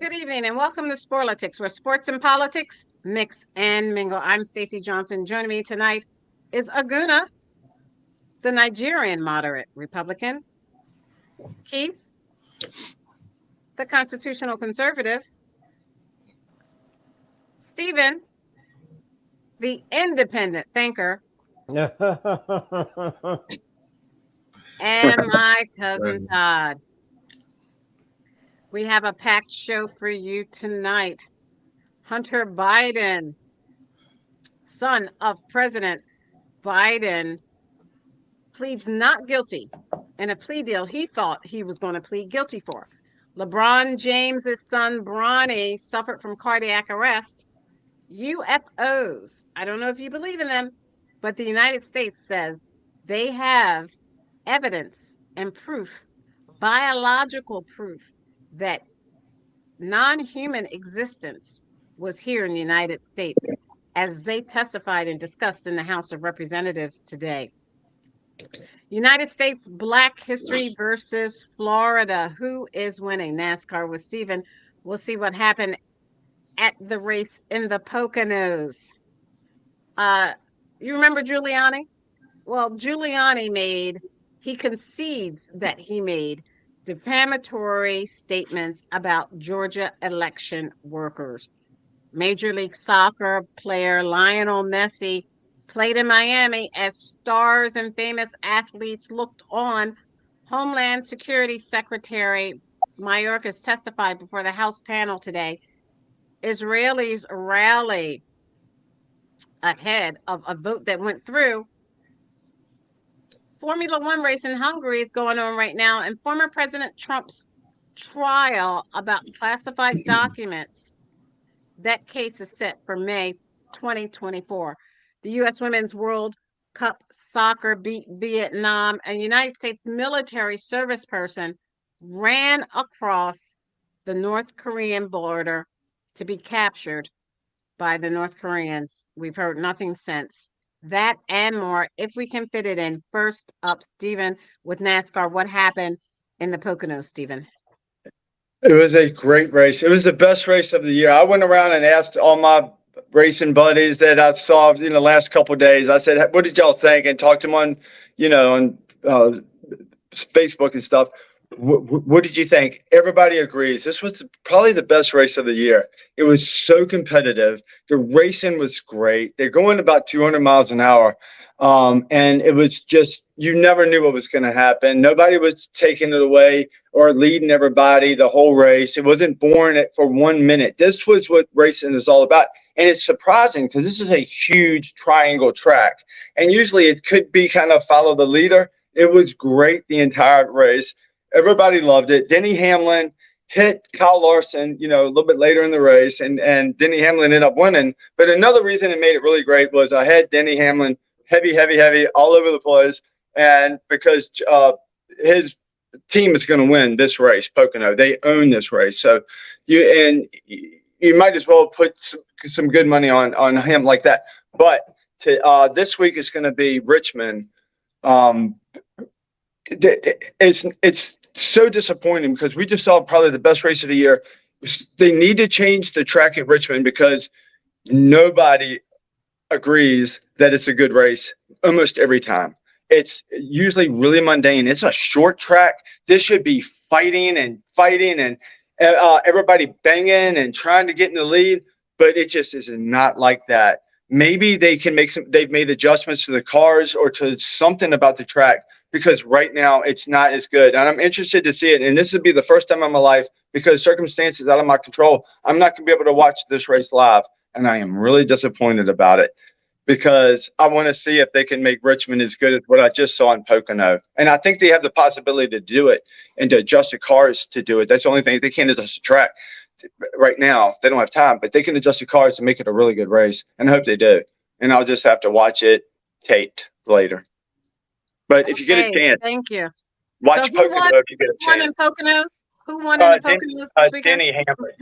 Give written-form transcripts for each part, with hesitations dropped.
Good evening and welcome to SPORLITIKS, where sports and politics mix and mingle. I'm Stacey Johnson. Joining me tonight is Aguna, the Nigerian moderate Republican, Keith, the constitutional conservative, Stephen, the independent thinker, and my cousin Todd. We have a packed show for you tonight. Hunter Biden, son of President Biden, pleads not guilty in a plea deal he thought he was going to plead guilty for. LeBron James's son, Bronny, suffered from cardiac arrest. UFOs, I don't know if you believe in them, but the United States says they have evidence and proof, biological proof, that non-human existence was here in the United States, as they testified and discussed in the House of Representatives today. United States Black History versus Florida. Who is winning? NASCAR with Stephen. We'll see what happened at the race in the Poconos. You remember Giuliani? Well, Giuliani concedes that he made defamatory statements about Georgia election workers. Major League Soccer player Lionel Messi played in Miami as stars and famous athletes looked on. Homeland Security Secretary Mayorkas testified before the House panel today. Israelis rally ahead of a vote that went through. Formula One race in Hungary is going on right now, and former President Trump's trial about classified documents, that case is set for May 2024. The U.S. Women's World Cup Soccer beat Vietnam. A United States military service person ran across the North Korean border to be captured by the North Koreans. We've heard nothing since. That and more, if we can fit it in. First up, Stephen, with NASCAR. What happened in the Poconos, Stephen? It was a great race. It was the best race of the year. I went around and asked all my racing buddies that I saw in the last couple of days. I said, "What did y'all think?" And talked to them on, on Facebook and stuff. What did you think? Everybody agrees. This was probably the best race of the year. It was so competitive. The racing was great. They're going about 200 miles an hour. And it was just, you never knew what was going to happen. Nobody was taking it away or leading everybody the whole race. It wasn't boring for 1 minute. This was what racing is all about. And it's surprising because this is a huge triangle track. And usually it could be kind of follow the leader. It was great the entire race. Everybody loved it. Denny Hamlin hit Kyle Larson, a little bit later in the race, and Denny Hamlin ended up winning. But another reason it made it really great was I had Denny Hamlin heavy all over the place, and because his team is going to win this race, Pocono. They own this race, so you might as well put some good money on him like that. But this week is going to be Richmond. It's so disappointing because we just saw probably the best race of the year. They need to change the track at Richmond because nobody agrees that it's a good race almost every time. It's usually really mundane. It's a short track. This should be fighting and everybody banging and trying to get in the lead, but it just is not like that. Maybe they can they've made adjustments to the cars or to something about the track, because right now it's not as good. And I'm interested to see it. And this would be the first time in my life, because circumstances out of my control, I'm not going to be able to watch this race live. And I am really disappointed about it because I want to see if they can make Richmond as good as what I just saw in Pocono. And I think they have the possibility to do it and to adjust the cars to do it. That's the only thing. They can't adjust the track right now. They don't have time, but they can adjust the cars to make it a really good race. And I hope they do. And I'll just have to watch it taped later. But if you get a chance, thank you. Watch Pocono if you get a chance. Who won in Poconos? Who won in the Poconos this weekend?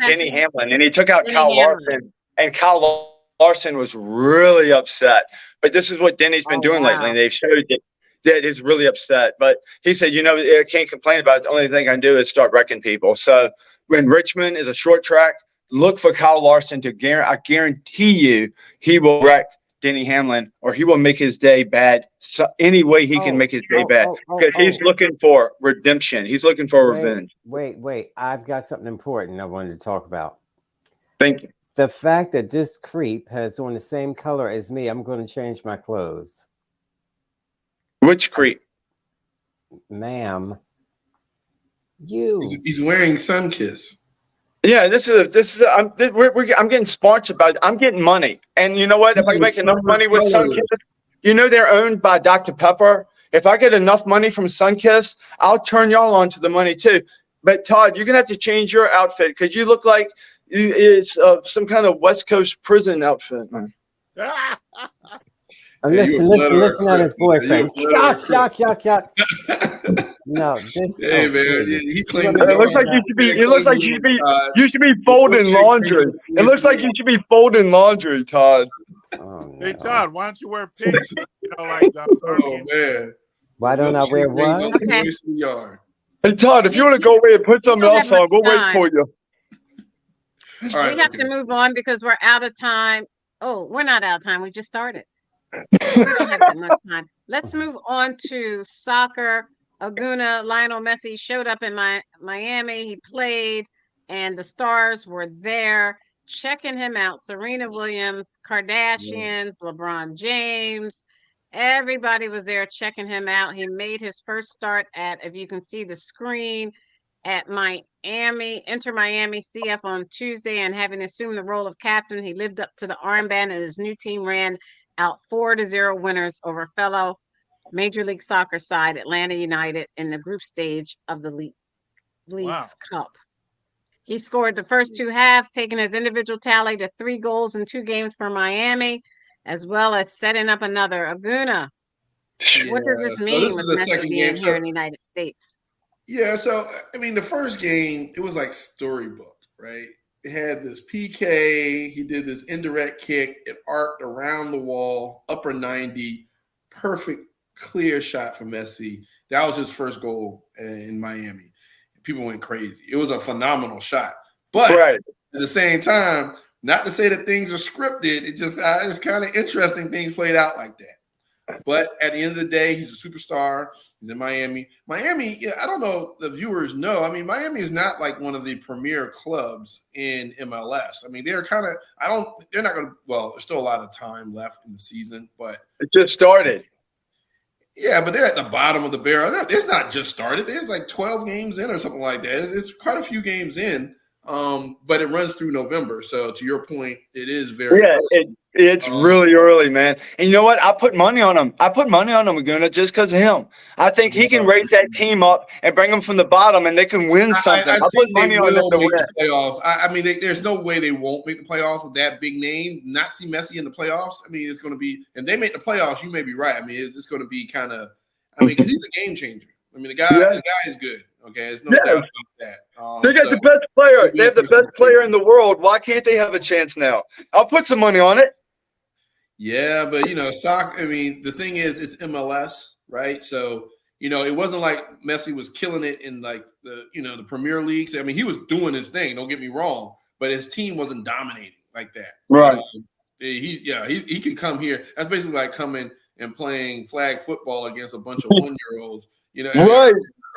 Denny Hamlin. And he took out Kyle Larson. And Kyle Larson was really upset. But this is what Denny's been doing lately, and they've showed that he's really upset. But he said, I can't complain about it. The only thing I can do is start wrecking people. So when Richmond is a short track, look for Kyle Larson I guarantee you he will wreck Denny Hamlin, or he will make his day bad. So any way he can make his day bad, because he's looking for redemption. He's looking for revenge. Wait. I've got something important I wanted to talk about. Thank you. The fact that this creep has on the same color as me, I'm going to change my clothes. Which creep? Ma'am. You. He's wearing Sunkiss. Yeah, I'm getting sponsored by. I'm getting money, and you know what? If I make enough money with Sunkist, they're owned by Dr. Pepper. If I get enough money from Sunkist, I'll turn y'all on to the money too. But Todd, you're gonna have to change your outfit because you look like it's some kind of West Coast prison outfit, man. Listen to his boyfriend. Yuck. No, this. Hey man, he claimed it looks like you should be. It looks like you should be folding laundry. It looks like you should be folding laundry, Todd. Oh, no. Hey Todd, why don't you wear pink? Like oh man. Why don't I wear what? Okay. Hey Todd, if you want to go away and put something else on, we'll wait for you. Right, we have to move on because we're out of time. Oh, we're not out of time. We just started. We don't have that much time. Let's move on to soccer. Lionel Messi showed up in Miami. He played, and the stars were there checking him out. Serena Williams, Kardashians, LeBron James, everybody was there checking him out. He made his first start at, if you can see the screen, at Inter Miami CF on Tuesday, and having assumed the role of captain, he lived up to the armband, and his new team ran out 4-0 winners over fellow Major League Soccer side Atlanta United in the group stage of the League's Cup. He scored the first two halves, taking his individual tally to 3 goals in 2 games for Miami, as well as setting up another. Aguna, what does this mean with Messi being here in the United States? Yeah, so I mean, the first game, it was like storybook, right? It had this PK, he did this indirect kick, it arced around the wall, upper 90, perfect, clear shot for Messi. That was his first goal in Miami. People went crazy. It was a phenomenal shot. But at the same time, not to say that things are scripted, it's kind of interesting things played out like that. But at the end of the day, he's a superstar. He's in Miami. Miami, I don't know if the viewers know. I mean, Miami is not like one of the premier clubs in MLS. I mean, they're not going to, well, there's still a lot of time left in the season, but it just started. Yeah, but they're at the bottom of the barrel. It's not just started. There's like 12 games in or something like that. It's quite a few games in, but it runs through November. So to your point, it is very early. It's really early, man. And you know what? I put money on him. Aguna, just because of him. I think he can raise that team up and bring them from the bottom, and they can win something. I put money on them to win the playoffs. I mean, there's no way they won't make the playoffs with that big name. Not see Messi in the playoffs. I mean, it's going to be, and they make the playoffs. You may be right. I mean, it's going to be kind of. I mean, because he's a game changer. I mean, the guy is good. Okay, there's no doubt about that. They got the best player. They have the best player in the world. Why can't they have a chance now? I'll put some money on it. Yeah, but soccer. I mean, the thing is, it's MLS, right? So it wasn't like Messi was killing it in like the Premier Leagues. I mean, he was doing his thing. Don't get me wrong, but his team wasn't dominating like that. Right. He can come here. That's basically like coming and playing flag football against a bunch of 1-year-olds. Right.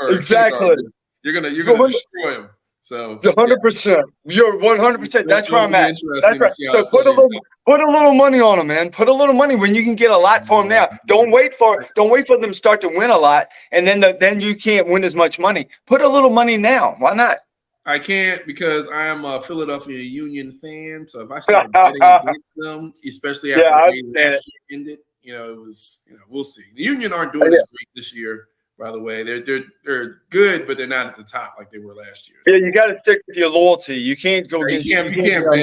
Exactly. You're gonna destroy them. So 100%. You're 100%. That's where I'm at. That's right. So put a little money on them, man. Put a little money when you can get a lot for them now. Don't wait for them to start to win a lot, and then you can't win as much money. Put a little money now. Why not? I can't because I am a Philadelphia Union fan. So if I start betting against them, especially after the game last year ended, it was we'll see. The Union aren't doing as great this year. By the way, they're good, but they're not at the top like they were last year. Yeah, you got to stick with your loyalty. You can't go against. You can't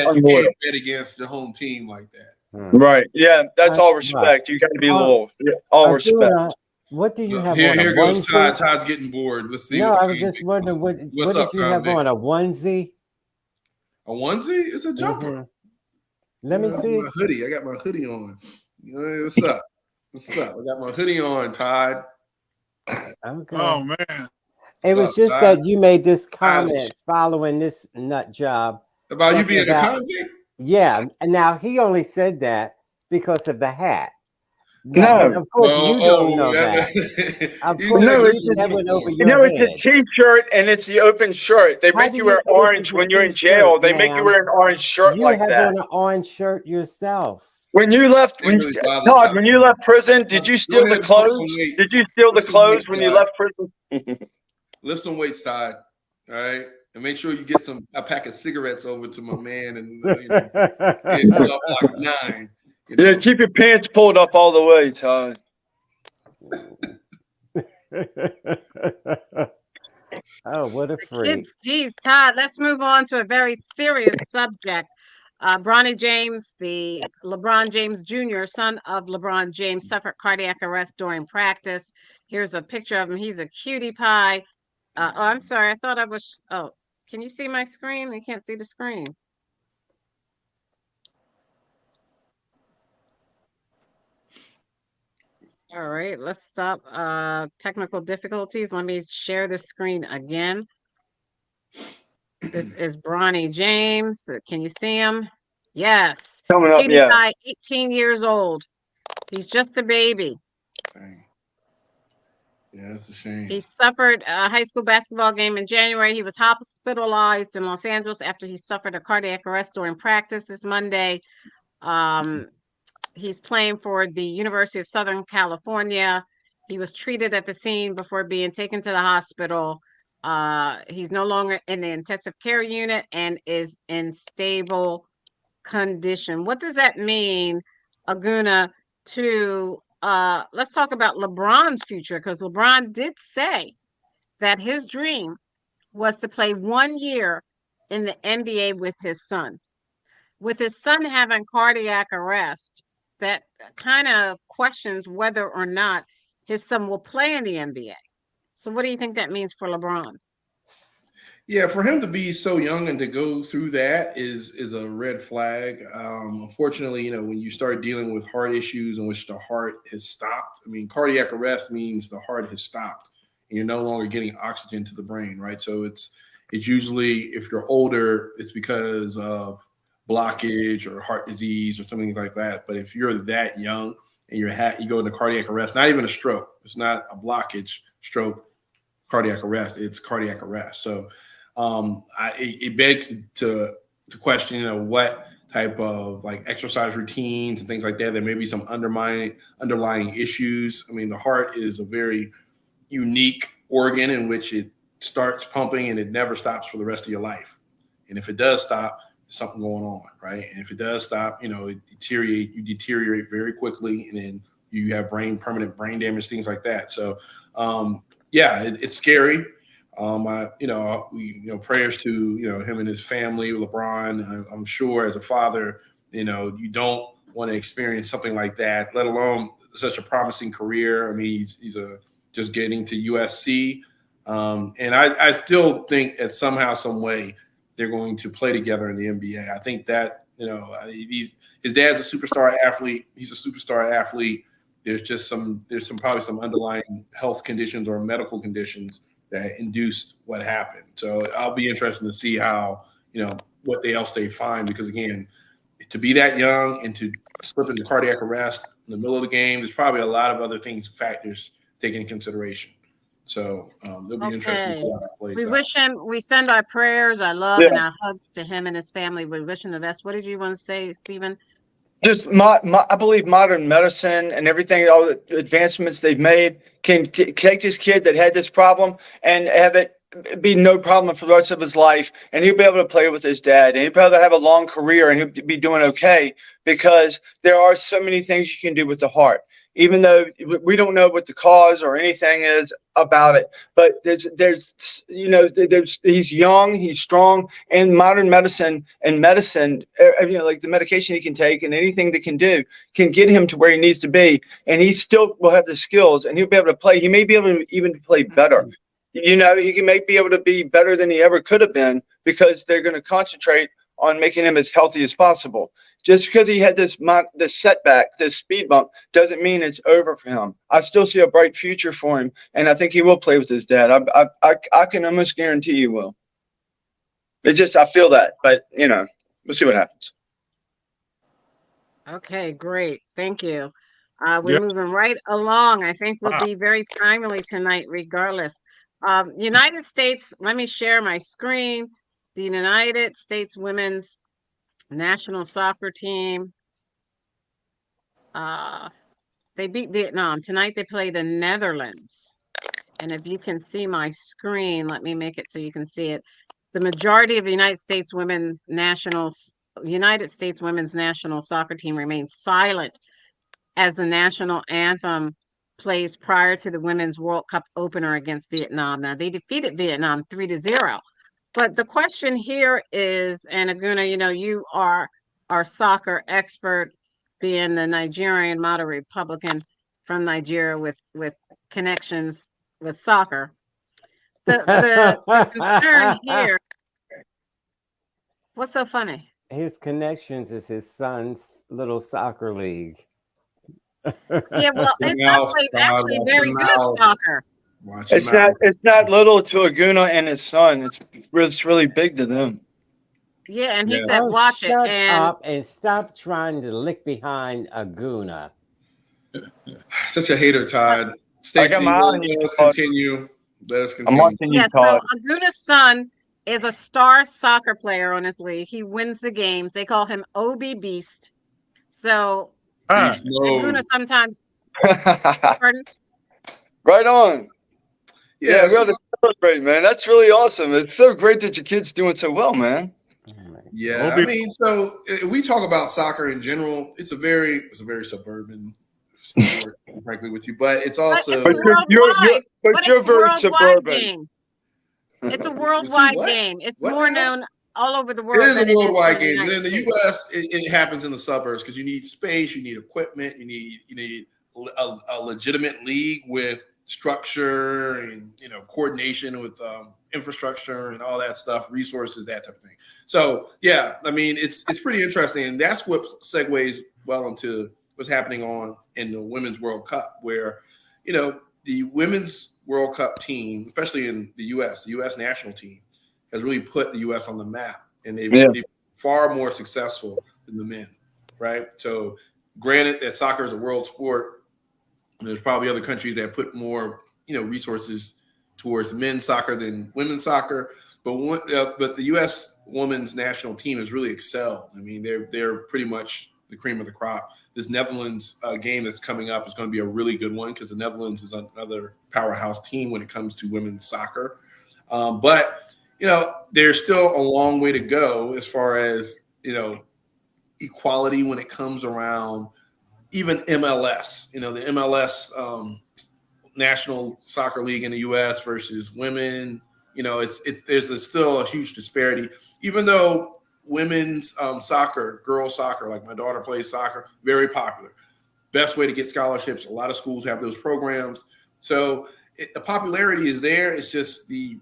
bet against the home team like that. Right. Yeah, that's all respect. You got to be loyal. All respect. What do you have? Here goes Todd. Todd's getting bored. Let's see. No, I was just wondering what did you have on? A onesie? A onesie? It's a jumper. Let me That's see. my hoodie. I got my hoodie on. Hey, what's up? What's up? I got my hoodie on, Todd. Okay. Oh man. It was up, just Todd? that you made this Todd, comment following this nut job. about you talking being a about- convict? Yeah, and now he only said that because of the hat. No. But of course you don't know that. Of He course, said No, you that went over your No, it's a head. T-shirt and it's the open shirt. They How make do you you wear know this orange is a when you're in T-shirt, jail. They make you ma'am? wear an orange shirt You like have that. on an orange shirt yourself. When you left, Didn't really bother Todd, Todd. when you left prison, did you Go steal ahead the and put some clothes? weight. Did you steal the Put some clothes weights, when you Todd. left prison? Lift some weights, Todd. All right, and make sure you get a pack of cigarettes over to my man in cell block 9. Yeah, keep your pants pulled up all the way, Todd. Oh, what a freak. Geez, Todd, let's move on to a very serious subject. Bronny James, the LeBron James Jr., son of LeBron James, suffered cardiac arrest during practice. Here's a picture of him. He's a cutie pie. I'm sorry. I thought I was. Oh, can you see my screen? I can't see the screen. All right, let's stop technical difficulties. Let me share the screen again. This is Bronny James. Can you see him? Yes. Coming up, Cutie yeah. pie, 18 years old. He's just a baby. Dang. Yeah, that's a shame. He suffered a high school basketball game in January. He was hospitalized in Los Angeles after he suffered a cardiac arrest during practice this Monday. He's playing for the University of Southern California. He was treated at the scene before being taken to the hospital. He's no longer in the intensive care unit and is in stable condition. What does that mean, Aguna, to let's talk about LeBron's future, because LeBron did say that his dream was to play 1 year in the NBA with his son. With his son having cardiac arrest, that kind of questions whether or not his son will play in the NBA. So what do you think that means for LeBron? Yeah, for him to be so young and to go through that is a red flag. Unfortunately, when you start dealing with heart issues in which the heart has stopped, I mean, cardiac arrest means the heart has stopped and you're no longer getting oxygen to the brain, right? So it's usually, if you're older, it's because of blockage or heart disease or something like that. But if you're that young and you go into cardiac arrest, not even a stroke, it's not a blockage, stroke, cardiac arrest, it's cardiac arrest. So it begs to question, what type of like exercise routines and things like that. There may be some underlying issues. I mean, the heart is a very unique organ in which it starts pumping and it never stops for the rest of your life. And if it does stop, there's something going on, you if it does stop, you deteriorate very quickly, and then you have permanent brain damage, things like that. So, it's scary. Prayers to, him and his family, LeBron. I'm sure as a father, you don't want to experience something like that, let alone such a promising career. I mean, he's just getting to USC. And I still think that somehow, some way, they're going to play together in the NBA. I think that, his dad's a superstar athlete. He's a superstar athlete. There's probably some underlying health conditions or medical conditions that induced what happened. So I'll be interested to see how, what else they find, because again, to be that young and to slip into cardiac arrest in the middle of the game, there's probably a lot of other factors taken into consideration. So it'll be interesting to see how that plays out. We send our prayers, our love, and our hugs to him and his family. We wish him the best. What did you want to say, Stephen? Just I believe modern medicine and everything, all the advancements they've made can take this kid that had this problem and have it be no problem for the rest of his life, and he'll be able to play with his dad, and he'll be able to have a long career, and he'll be doing okay, because there are so many things you can do with the heart, even though we don't know what the cause or anything is about it. But he's young, he's strong, and modern medicine like the medication he can take and anything they can do can get him to where he needs to be, and he still will have the skills, and he'll be able to play. He may be able to even play better. He may be able to be better than he ever could have been, because they're going to concentrate on making him as healthy as possible. Just because he had this setback, this speed bump, doesn't mean it's over for him. I still see a bright future for him, and I think he will play with his dad. I can almost guarantee he will. It's just I feel that, but we'll see what happens. Okay, great. Thank you. We're Yep. moving right along. I think we'll Wow. be very timely tonight, regardless. United States, let me share my screen. The United States women's national soccer team. They beat Vietnam. Tonight they play the Netherlands. And if you can see my screen, let me make it so you can see it. The majority of the United States women's national soccer team remains silent as the national anthem plays prior to the Women's World Cup opener against Vietnam. Now, they defeated Vietnam 3-0. But the question here is, and Aguna, you are our soccer expert, being the Nigerian model Republican from Nigeria with connections with soccer. The concern here, what's so funny? His connections is his son's little soccer league. Yeah, well, his son plays actually very good soccer. It's not little to Aguna and his son. It's really big to them. Yeah, and he said, "Watch it." Shut up and stop trying to lick behind Aguna. Such a hater, Todd. Stacey, let us continue. I'm watching you, Yes, Todd. so Aguna's son is a star soccer player on his league. He wins the games. They call him OB Beast. So Aguna sometimes. Pardon? Right on. Yeah, we ought to celebrate, man. That's really awesome. It's so great that your kid's doing so well, man. Yeah, I mean, so we talk about soccer in general. It's a very suburban sport, frankly, with you, but it's also you're very suburban. Game. It's a worldwide game. It's more known all over the world. It is a worldwide game. But in the U.S., it happens in the suburbs because you need space, you need equipment, you need a legitimate league with structure and coordination with infrastructure and all that stuff, resources, that type of thing. So yeah, I mean it's pretty interesting, and that's what segues well into what's happening in the Women's World Cup, where the Women's World Cup team, especially in the U.S., the U.S. national team, has really put the U.S. on the map, and they've been far more successful than the men, right? So granted that soccer is a world sport, and there's probably other countries that put more resources towards men's soccer than women's soccer, but the U.S. women's national team has really excelled. I mean, they're pretty much the cream of the crop. This Netherlands game that's coming up is going to be a really good one because the Netherlands is another powerhouse team when it comes to women's soccer. But there's still a long way to go as far as equality when it comes around even MLS. The MLS National Soccer League in the U.S. versus women. There's still a huge disparity, even though women's soccer, girls soccer, like my daughter plays soccer, very popular. Best way to get scholarships. A lot of schools have those programs. So the popularity is there. It's just the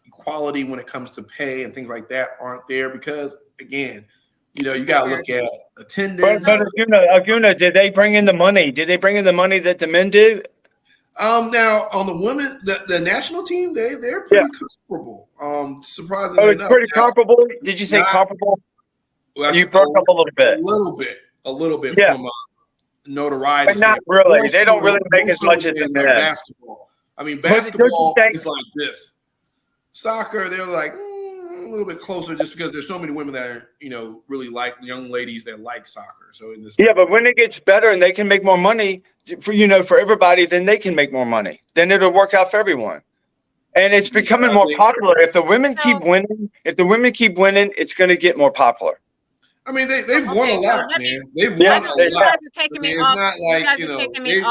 equality when it comes to pay and things like that aren't there because, again, you got to look at attendance. But Aguna, did they bring in the money? Did they bring in the money that the men do? Now on the women, the national team, they're pretty comparable. Surprisingly enough, pretty comparable. Did you say comparable? You broke up a little bit. A little bit from notoriety. But not really. They don't really make as much as the men. Basketball. I mean, basketball is like this. Soccer, they're like a little bit closer, just because there's so many women that are, really like young ladies that like soccer. So in this, but when it gets better and they can make more money for everybody, then they can make more money. Then it'll work out for everyone. And it's becoming more popular. If the women keep winning, it's going to get more popular. I mean, they've won a lot, man. They've won a lot. You guys are taking me off. It's not like,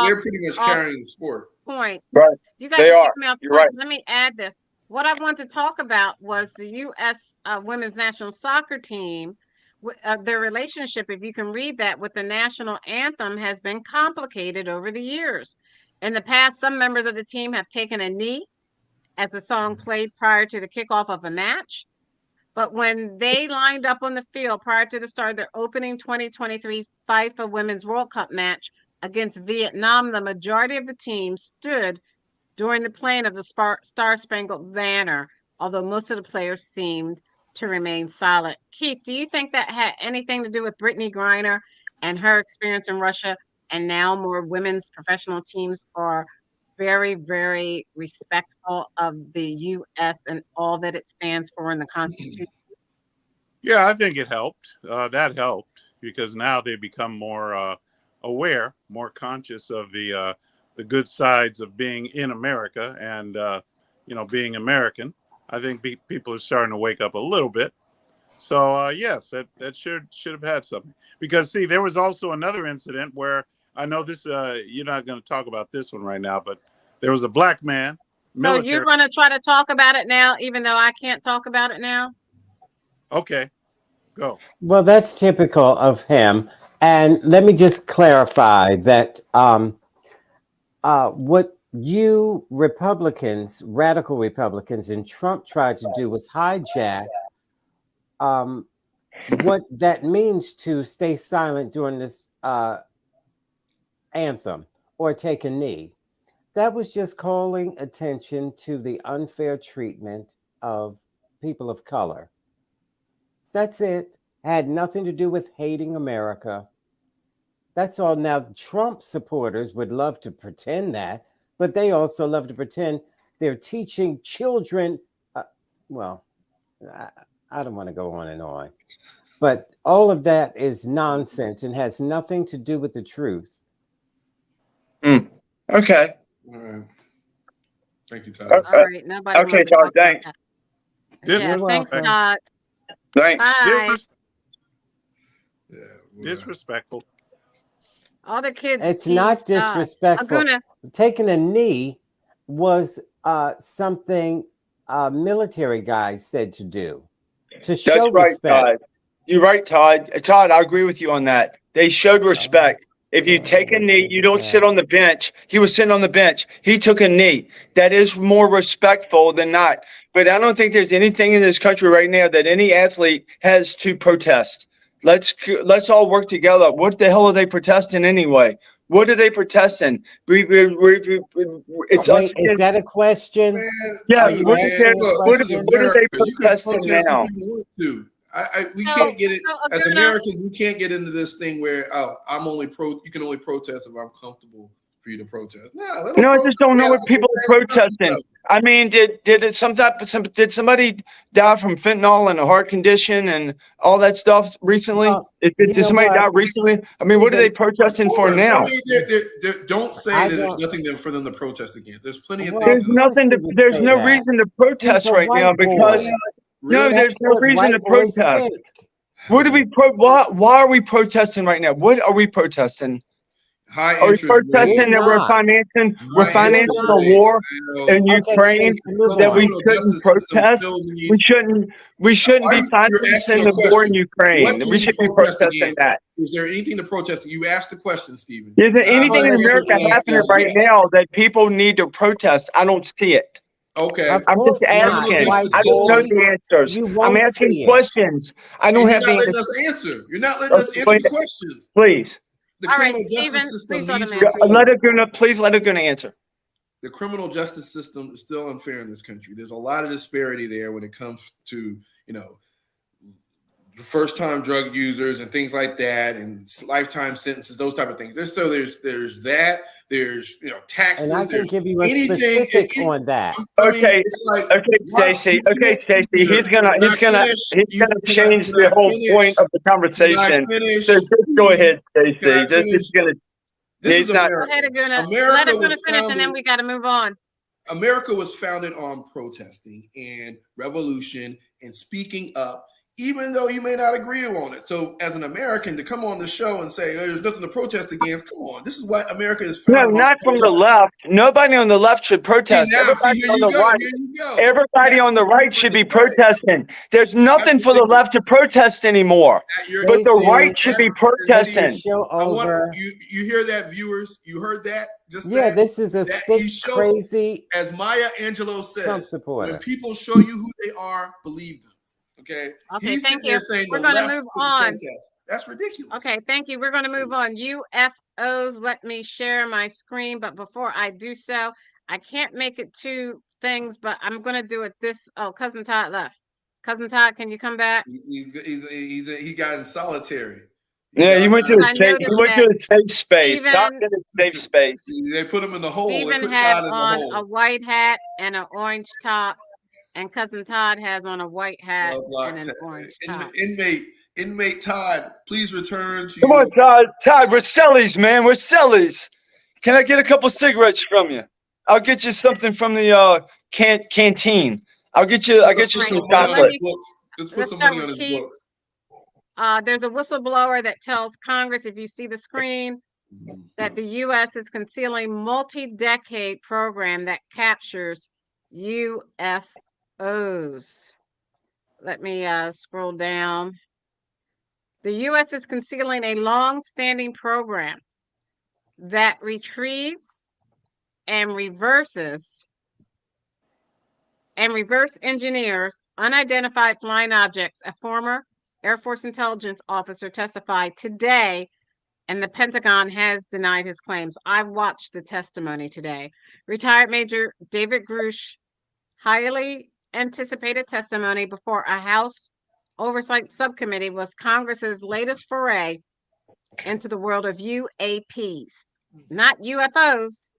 they're pretty much carrying the sport. Point. Right. You guys are taking me off. You're right. Let me add this. What I want to talk about was the U.S. Women's National Soccer Team. Their relationship, if you can read that, with the national anthem has been complicated over the years. In the past, some members of the team have taken a knee as the song played prior to the kickoff of a match. But when they lined up on the field prior to the start of their opening 2023 FIFA Women's World Cup match against Vietnam, the majority of the team stood during the playing of the Star-Spangled Banner, although most of the players seemed to remain silent. Keith, do you think that had anything to do with Brittany Griner and her experience in Russia, and now more women's professional teams are very, very respectful of the U.S. and all that it stands for in the Constitution? Yeah, I think it helped. That helped because now they become more aware, more conscious of the good sides of being in America and being American. I think people are starting to wake up a little bit. So yes, that should have had something. Because see, there was also another incident where I know this. You're not going to talk about this one right now, but there was a black man. So you're going to try to talk about it now, even though I can't talk about it now? Okay, go. Well, that's typical of him. And let me just clarify that what you Republicans, radical Republicans, and Trump tried to do was hijack what that means to stay silent during this anthem or take a knee. That was just calling attention to the unfair treatment of people of color. That's it. Had nothing to do with hating America. That's all. Now, Trump supporters would love to pretend that, but they also love to pretend they're teaching children. I don't want to go on and on, but all of that is nonsense and has nothing to do with the truth. Okay. All right. Thank you, Todd. Okay. All right. Nobody Okay, wants to Todd, talk about thanks. that. Yeah, thanks, welcome. Todd. Thanks. Bye. Yeah, Disrespectful. All the kids. It's tease not Todd. disrespectful. Aguna, Taking a knee was something military guys said to do to show That's right, respect. Todd. You're right, Todd. Todd, I agree with you on that. They showed respect. If you take a knee, you don't sit on the bench. He was sitting on the bench. He took a knee. That is more respectful than not. But I don't think there's anything in this country right now that any athlete has to protest. Let's all work together. What the hell are they protesting anyway? What are they protesting? It's us. Is that a question? Man, Yeah, hey, what look, are they you can protesting protest now? if you want to. We So- can't get it so as Aguna- Americans. We can't get into this thing where you can only protest if I'm comfortable for you to protest. No, I just don't know what people are protesting. I mean, did somebody die from fentanyl and a heart condition and all that stuff recently? Well, Did somebody die recently? I mean, what are they protesting for now? I mean, don't say that there's nothing for them to protest against. There's plenty of There's things. nothing to. There's no reason to protest right now because no, there's no reason to protest. What do we why are we protesting right now? What are we protesting? High Are we interest protesting rates. that we're financing a war in Ukraine that we shouldn't protest? We shouldn't be financing the war in Ukraine. We should be protesting that. Is there anything to protest? You asked the question, Stephen. Is there anything in America happening right now that people need to protest? I don't see it. Okay. I'm just asking. I don't know the answers. I'm asking questions. I don't have the answers. You're not letting us answer the questions. Please. The All right, criminal Stephen, justice system please needs let him reform. Please let Aguna answer. The criminal justice system is still unfair in this country. There's a lot of disparity there when it comes to, first-time drug users and things like that, and lifetime sentences, those type of things. There's that. There's taxes. And I can give you a specific on that. Okay, Stacey. Okay, Stacey. He's gonna change the whole point of the conversation. So just go ahead, Stacey. He's not. Go ahead, Aguna. Let Aguna finish, and then we got to move on. America was founded on protesting and revolution and speaking up, even though you may not agree on it. So as an American, to come on the show and say, there's nothing to protest against, come on. This is what America is founded on. No, not from the left. Nobody on the left should protest. Everybody on the right should be protesting. There's nothing for the left to protest anymore. But the right should be protesting. You hear that, viewers? You heard that? This is a sick, crazy, as Maya Angelou says, Trump supporter. when people show you who they are, believe them. Okay. Okay, He's thank sitting there you. saying We're the going to left move couldn't on. protest. That's ridiculous. Okay, thank you. We're going to move on. UFOs, let me share my screen. But before I do so, I can't make it two things, but I'm going to do it this. Oh, Cousin Todd left. Cousin Todd, can you come back? He got in solitary. Yeah, he went to I a safe. He noticed went to that a safe space. Todd Stephen, in a safe space. They put him in the hole. They Stephen put had Todd in the on hole. a white hat and an orange top, and Cousin Todd has on a white hat and an orange top. Inmate Todd, please return to Come on, Todd. Todd, we're sellies, man. We're sellies. Can I get a couple cigarettes from you? I'll get you something from the canteen. I'll get you some chocolate. Let's put Let's some start money on with his Keith. books. There's a whistleblower that tells Congress, if you see the screen, that the U.S. is concealing multi-decade program that captures UFOs. Let me scroll down. The U.S. is concealing a long-standing program that retrieves and reverse engineers unidentified flying objects. A former Air Force intelligence officer testified today, and the Pentagon has denied his claims. I watched the testimony today. Retired Major David Grush, highly anticipated testimony before a House Oversight Subcommittee, was Congress's latest foray into the world of UAPs, not UFOs.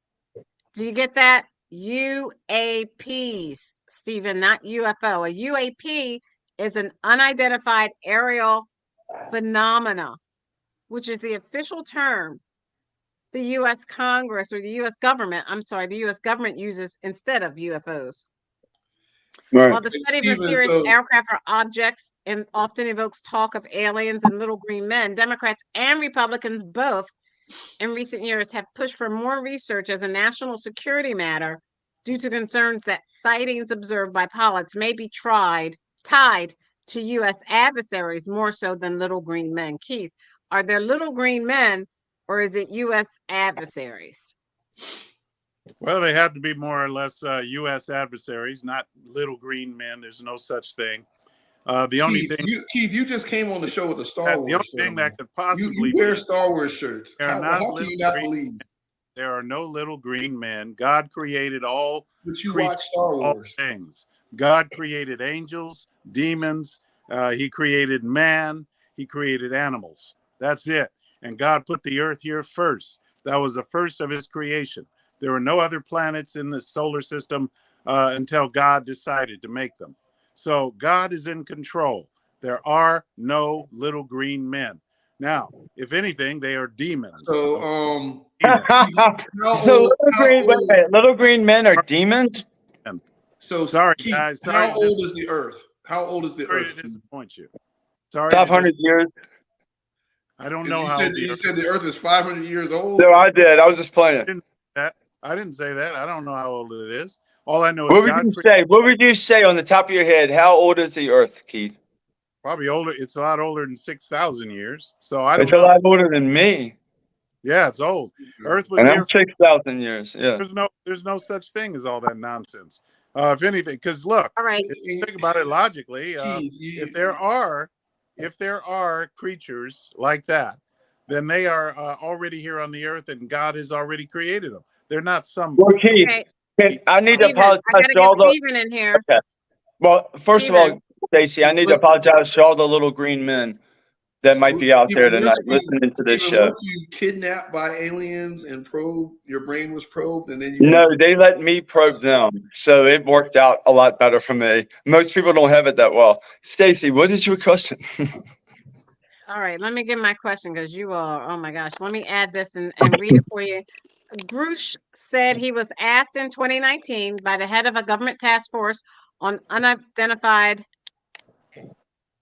Do you get that? UAPs, Stephen, not UFO. A UAP is an unidentified aerial phenomena, which is the official term the U.S. Congress or the U.S. government, the U.S. government uses instead of UFOs. Right. While the study of mysterious aircraft or objects often evokes talk of aliens and little green men, Democrats and Republicans both in recent years have pushed for more research as a national security matter due to concerns that sightings observed by pilots may be tied to U.S. adversaries more so than little green men. Keith, are there little green men or is it U.S. adversaries? Well, they have to be more or less U.S. adversaries, not little green men. There's no such thing. The only thing, Keith, you just came on the show with a Star Wars. the only thing that could possibly you wear Star Wars shirts. How can you not believe? There are no little green men. God created all. But you watch Star Wars things. God created angels, demons. He created man. He created animals. That's it. And God put the earth here first. That was the first of his creation. There were no other planets in the solar system until God decided to make them. So God is in control. There are no little green men. Now, if anything, they are demons. So, little green men are demons? So, sorry, Keith, guys. How old is the Earth? How old is the Earth? Sorry to disappoint you. Sorry. 500 years. I don't know how old you said the Earth is 500 years old. No, I did. I was just playing. I didn't say that. I don't know how old it is. All I know is What would you say on the top of your head? How old is the Earth, Keith? Probably older. It's a lot older than 6,000 years. So I don't know. It's a lot older than me. Yeah, it's old. Earth was and here I'm 6,000 years. Yeah. There's no such thing as all that nonsense. If anything, because look, all right. If you think about it logically, if there are creatures like that, then they are already here on the earth, and God has already created them. They're not some. Well, Keith, I need to apologize to all the. Stephen in here. Okay. Well, first of all, Stacey, I need to apologize to all the little green men that might be out there tonight listening to this show. Weren't you kidnapped by aliens and your brain was probed, and then No, they let me probe them, so it worked out a lot better for me. Most people don't have it that well. Stacey, what is your question? All right, let me get my question because you are, oh my gosh, let me add this and read it for you. Grush said he was asked in 2019 by the head of a government task force on unidentified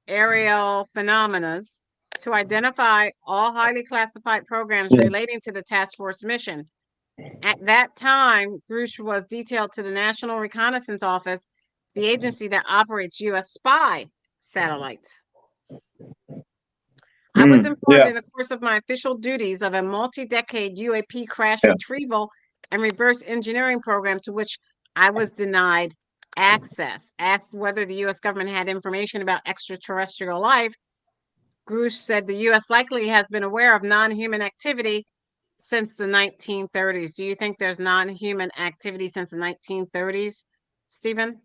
aerial phenomena to identify all highly classified programs relating to the task force mission. At that time, Grush was detailed to the National Reconnaissance Office, the agency that operates U.S. spy satellites. I was informed in the course of my official duties of a multi-decade UAP crash retrieval and reverse engineering program to which I was denied access. Asked whether the U.S. government had information about extraterrestrial life, Grush said the U.S. likely has been aware of non-human activity since the 1930s. Do you think there's non-human activity since the 1930s, Stephen?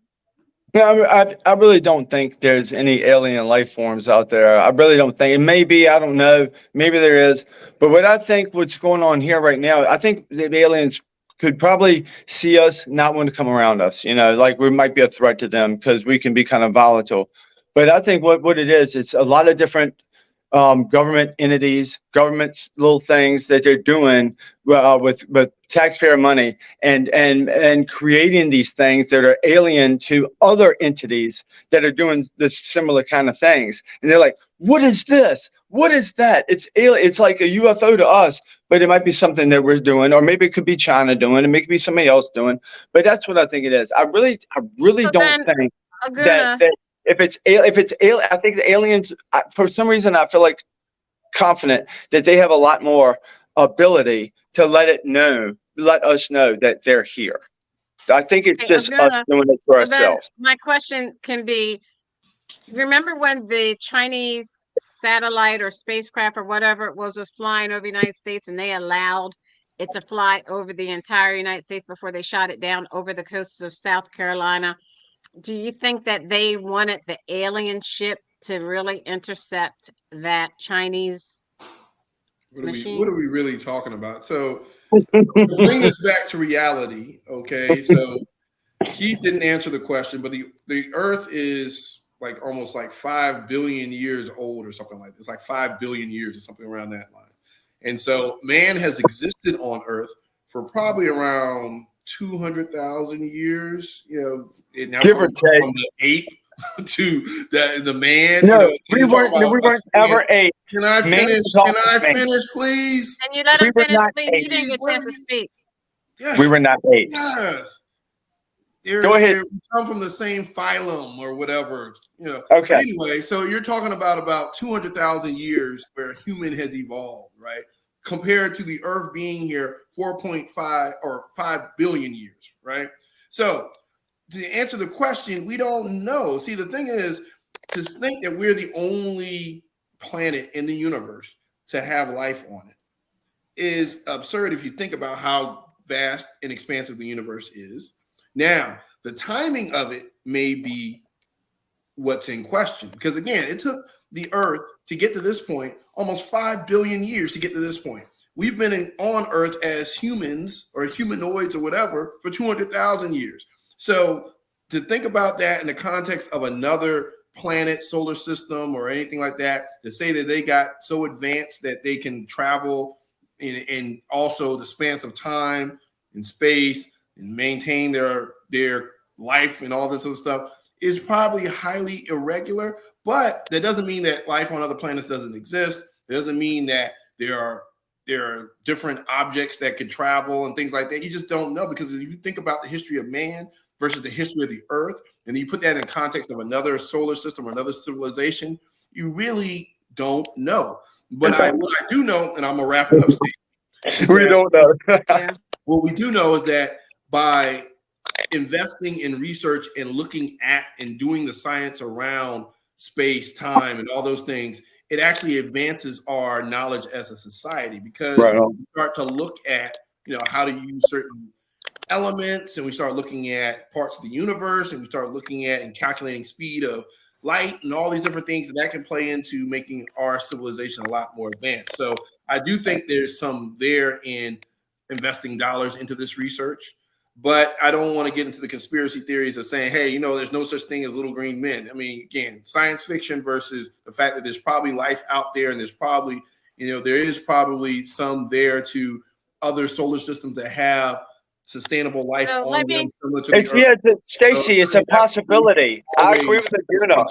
No, I really don't think there's any alien life forms out there. I really don't think. It may be, I don't know. Maybe there is. But what I think what's going on here right now, I think the aliens could probably see us, not want to come around us. Like we might be a threat to them because we can be kind of volatile. But I think what it is, it's a lot of different government entities, government little things that they're doing with taxpayer money and creating these things that are alien to other entities that are doing this similar kind of things. And they're like, what is this? What is that? It's alien. It's like a UFO to us, but it might be something that we're doing, or maybe it could be China doing, it may be somebody else doing. But that's what I think it is. I really So don't then, think Aguna, that if it's alien, I think the aliens, for some reason, I feel like confident that they have a lot more ability to let us know that they're here. I think it's okay, just us Aguna, doing it for so then ourselves. my question can be, remember when the Chinese satellite or spacecraft or whatever it was flying over the United States and they allowed it to fly over the entire United States before they shot it down over the coasts of South Carolina? Do you think that they wanted the alien ship to really intercept that Chinese What machine? are we really talking about? So bring us back to reality, okay? So Keith didn't answer the question, but the Earth is like almost like 5 billion years old or something like this, like 5 billion years or something around that line. And so man has existed on Earth for probably around 200,000 years, and now Give or from take. the ape to the man. No, we you're talking weren't. We about weren't ever apes. Can I Man finish? was Can I always man. finish, please? And you let We him were finish, not please. He apes. didn't get a What chance are to you- speak. Yeah. We were not apes. Yes. Go ahead. We come from the same phylum or whatever, Okay. But anyway, so you're talking about 200,000 years where human has evolved, right? Compared to the Earth being here 4.5 or 5 billion years, right? So to answer the question, we don't know. See, the thing is, to think that we're the only planet in the universe to have life on it is absurd if you think about how vast and expansive the universe is. Now, the timing of it may be what's in question, because again, it took the Earth to get to this point almost 5 billion years to get to this point. We've been on Earth as humans or humanoids or whatever for 200,000 years. So to think about that in the context of another planet, solar system, or anything like that, to say that they got so advanced that they can travel in also the spans of time and space and maintain their life and all this other stuff is probably highly irregular. But that doesn't mean that life on other planets doesn't exist. It doesn't mean that there are different objects that could travel and things like that. You just don't know, because if you think about the history of man versus the history of the Earth, and you put that in context of another solar system or another civilization, you really don't know. But what I do know, and I'm gonna wrap it up, Steve, We don't know. Yeah. what we do know is that by investing in research and looking at and doing the science around space, time, and all those things, it actually advances our knowledge as a society, because Right on. we start to look at how to use certain elements, and we start looking at parts of the universe, and we start looking at and calculating speed of light and all these different things that can play into making our civilization a lot more advanced. So I do think there's some there in investing dollars into this research, but I don't want to get into the conspiracy theories of saying, hey, there's no such thing as little green men. I mean, again, science fiction versus the fact that there's probably life out there, and there's probably, there is probably some there to other solar systems that have sustainable life So on let them, me- similar to the It's, Earth. yeah, Stacy, it's a possibility. I agree with you.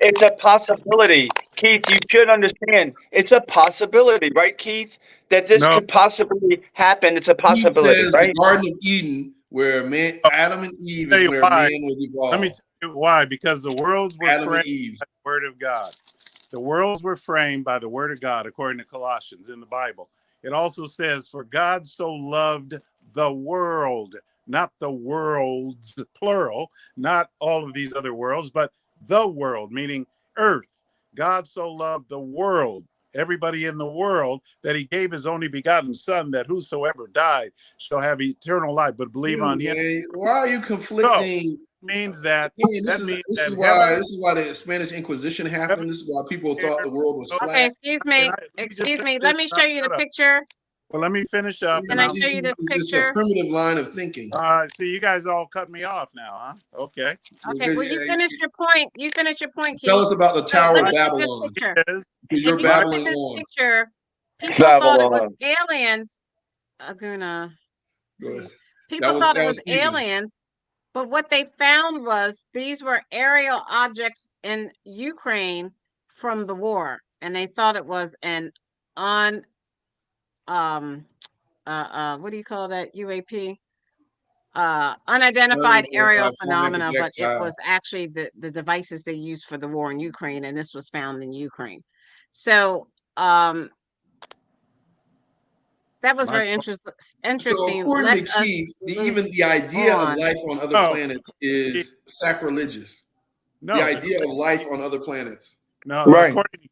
It's a possibility. Keith, you should understand. It's a possibility, right, Keith? That this No. could possibly happen. It's a He possibility, says right? the Garden of Eden, where Adam and Eve Tell is you where why. man was evolved. Let me tell you why. Because the worlds were Adam and framed Eve. by the word of God. The worlds were framed by the word of God, according to Colossians in the Bible. It also says, for God so loved the world not the worlds, plural, not all of these other worlds, but the world, meaning earth. God so loved the world, everybody in the world, that he gave his only begotten son, that whosoever died shall have eternal life, but believe on him. Man, why are you So conflicting? means that This is heaven, why the Spanish Inquisition happened. This is why people thought the world was Okay, Okay, flat. excuse me. Excuse me. Let me show you the picture. Well, let me finish up, Can and I I'll. show you this This is a picture? primitive line of thinking. See, you guys all cut me off now, huh? Okay. Okay, well, you finished your point. You finished your point, Keith. Tell us about the So Tower let of me show this Babylon. picture. Is If You're you look at babbling this on. picture, people thought it was Babylon. aliens. Aguna. Go ahead. People thought it that was Stephen. aliens, but what they found was these were aerial objects in Ukraine from the war, and they thought it was an what do you call that, UAP? Unidentified aerial phenomena, but it was actually the devices they used for the war in Ukraine, and this was found in Ukraine. So that was very interesting. So according to Keith, even the idea of life on other planets is sacrilegious. No, the idea of life on other planets. No, Right. according to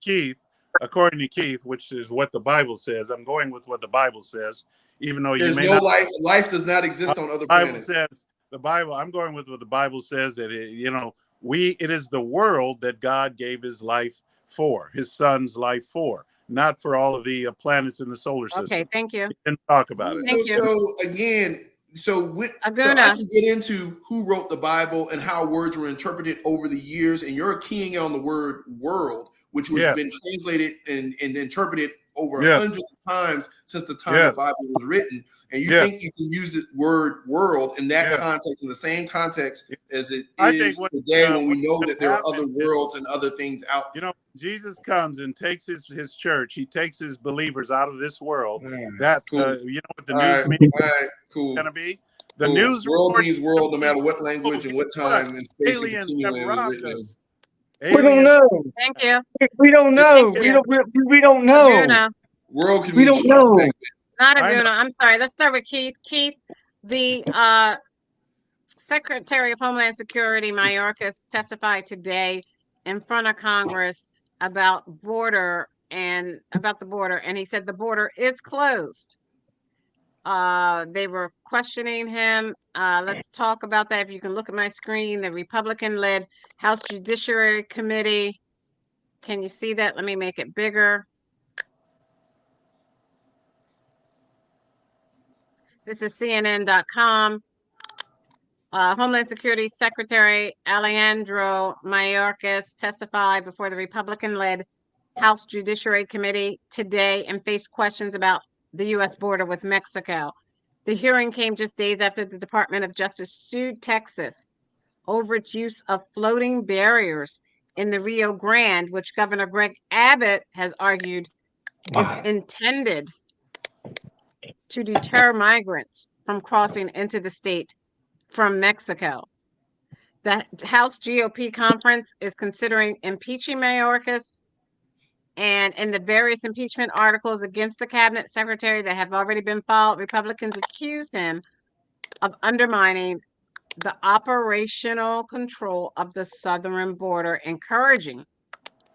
Keith, which is what the Bible says. I'm going with what the Bible says, even though There's you may no not. life. Life does not exist on other Bible planets. says the Bible. I'm going with what the Bible says, that it is the world that God gave his life for, his son's life for, not for all of the planets in the solar system. Okay, thank you. We didn't talk about it. Thank you. So again, so I Aguna. can get into who wrote the Bible and how words were interpreted over the years, and you're keying on the word "world," which has been translated and interpreted over hundreds of times since the time the Bible was written. And you think you can use the word "world" in that context, in the same context as it is today, when we know that there are other worlds and other things out there. Jesus comes and takes his church. He takes his believers out of this world. Cool. What the news means cool. going to be? The cool. news world means world, no matter what language and what time and space aliens have robbed us. We don't know. Thank you. We don't know. Thank you. We don't know. Aguna. World can We mean don't know. Not Aguna. I'm sorry. Let's start with Keith. Keith, the Secretary of Homeland Security, Mayorkas, testified today in front of Congress about the border, and he said the border is closed. They were questioning him. Let's talk about that. If you can look at my screen, the Republican-led House Judiciary Committee. Can you see that? Let me make it bigger. This is CNN.com. Homeland Security Secretary Alejandro Mayorkas testified before the Republican-led House Judiciary Committee today and faced questions about the U.S. border with Mexico. The hearing came just days after the Department of Justice sued Texas over its use of floating barriers in the Rio Grande, which Governor Greg Abbott has argued is intended to deter migrants from crossing into the state from Mexico. The House GOP conference is considering impeaching Mayorkas, and in the various impeachment articles against the cabinet secretary that have already been filed, Republicans accuse him of undermining the operational control of the southern border, encouraging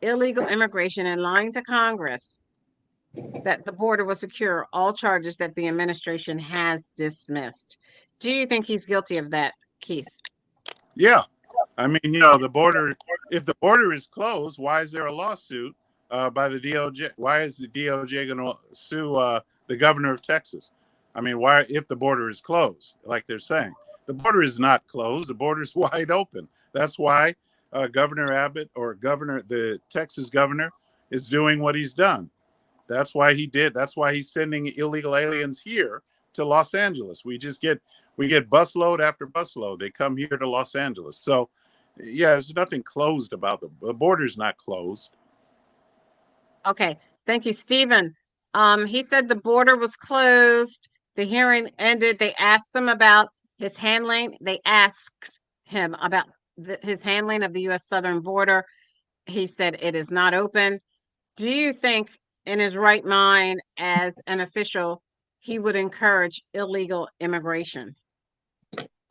illegal immigration, and lying to Congress that the border was secure, all charges that the administration has dismissed. Do you think he's guilty of that, Keith? Yeah. I mean, the border, if the border is closed, why is there a lawsuit by the DOJ? Why is the DOJ going to sue the governor of Texas? I mean, why, if the border is closed, like they're saying? The border is not closed. The border is wide open. That's why Governor Abbott, or the Texas governor, is doing what he's done. That's why he did. That's why he's sending illegal aliens here to Los Angeles. We get busload after busload. They come here to Los Angeles. So, yeah, there's nothing closed about the border's not closed. Okay, thank you, Stephen. He said the border was closed. The hearing ended. They asked him about his handling. They asked him about his handling of the U.S. southern border. He said it is not open. Do you think, in his right mind as an official, he would encourage illegal immigration?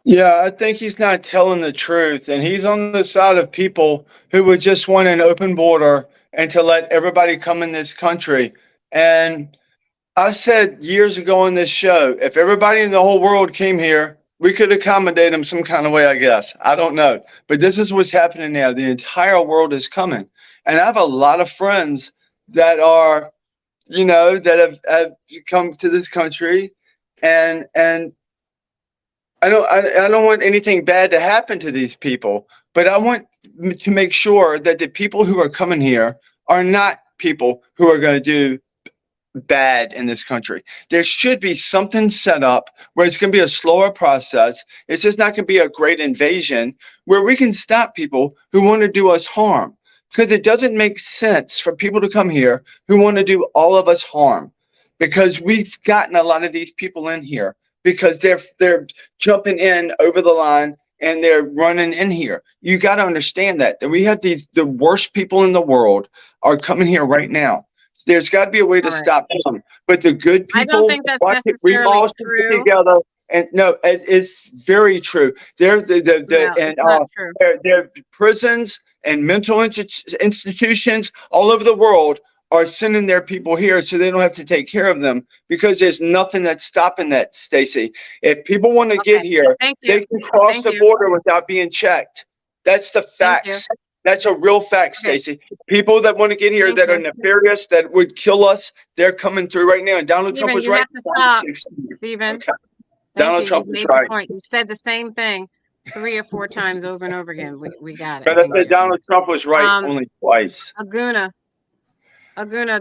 Yeah, I think he's not telling the truth, and he's on the side of people who would just want an open border and to let everybody come in this country. And I said years ago on this show, if everybody in the whole world came here, we could accommodate them some kind of way, I guess. I don't know. But this is what's happening now. The entire world is coming. And I have a lot of friends that are, that have come to this country, and I don't want anything bad to happen to these people, but I want to make sure that the people who are coming here are not people who are going to do bad in this country. There should be something set up where it's going to be a slower process. It's just not going to be a great invasion where we can stop people who want to do us harm. Because it doesn't make sense for people to come here who want to do all of us harm. Because we've gotten a lot of these people in here because they're jumping in over the line and they're running in here. You got to understand that we have the worst people in the world are coming here right now. There's got to be a way to stop them. But the good people, I don't think that's we necessarily all stick true. together. And no, it's very true. They're It's not true. their prisons and mental institutions all over the world are sending their people here so they don't have to take care of them because there's nothing that's stopping that, Stacey. If people want to get here, they can cross the border without being checked. That's the facts. That's a real fact, Stacey. People that want to get here that are nefarious, that would kill us, they're coming through right now. And Donald Trump was right. You have to stop, Stephen. Donald Trump was right. Point. You've said the same thing 3 or 4 times over and over again. We got it. But I said Donald Trump was right only twice. Aguna,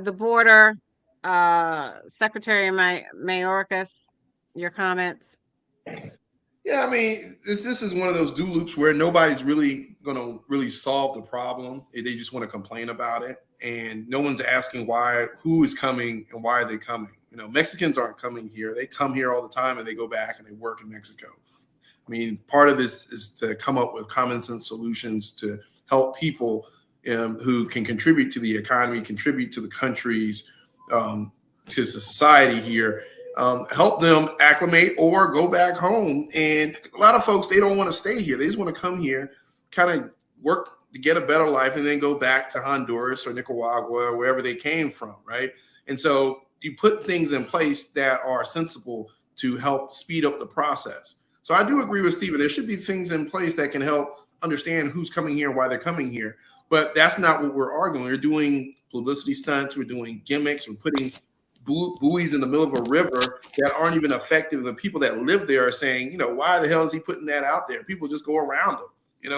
the border, Secretary Mayorkas, your comments. Yeah, I mean, this is one of those do loops where nobody's really going to really solve the problem. They just want to complain about it. And no one's asking who is coming and why are they coming. Mexicans aren't coming here. They come here all the time and they go back and they work in Mexico. I mean, part of this is to come up with common sense solutions to help people who can contribute to the economy, contribute to the countries, to society here. Help them acclimate or go back home. And a lot of folks, they don't want to stay here. They just want to come here, kind of work to get a better life and then go back to Honduras or Nicaragua or wherever they came from, right? And so you put things in place that are sensible to help speed up the process. So I do agree with Stephen. There should be things in place that can help understand who's coming here and why they're coming here. But that's not what we're arguing. We're doing publicity stunts. We're doing gimmicks. We're putting buoys in the middle of a river that aren't even effective. The people that live there are saying, why the hell is he putting that out there? People just go around them.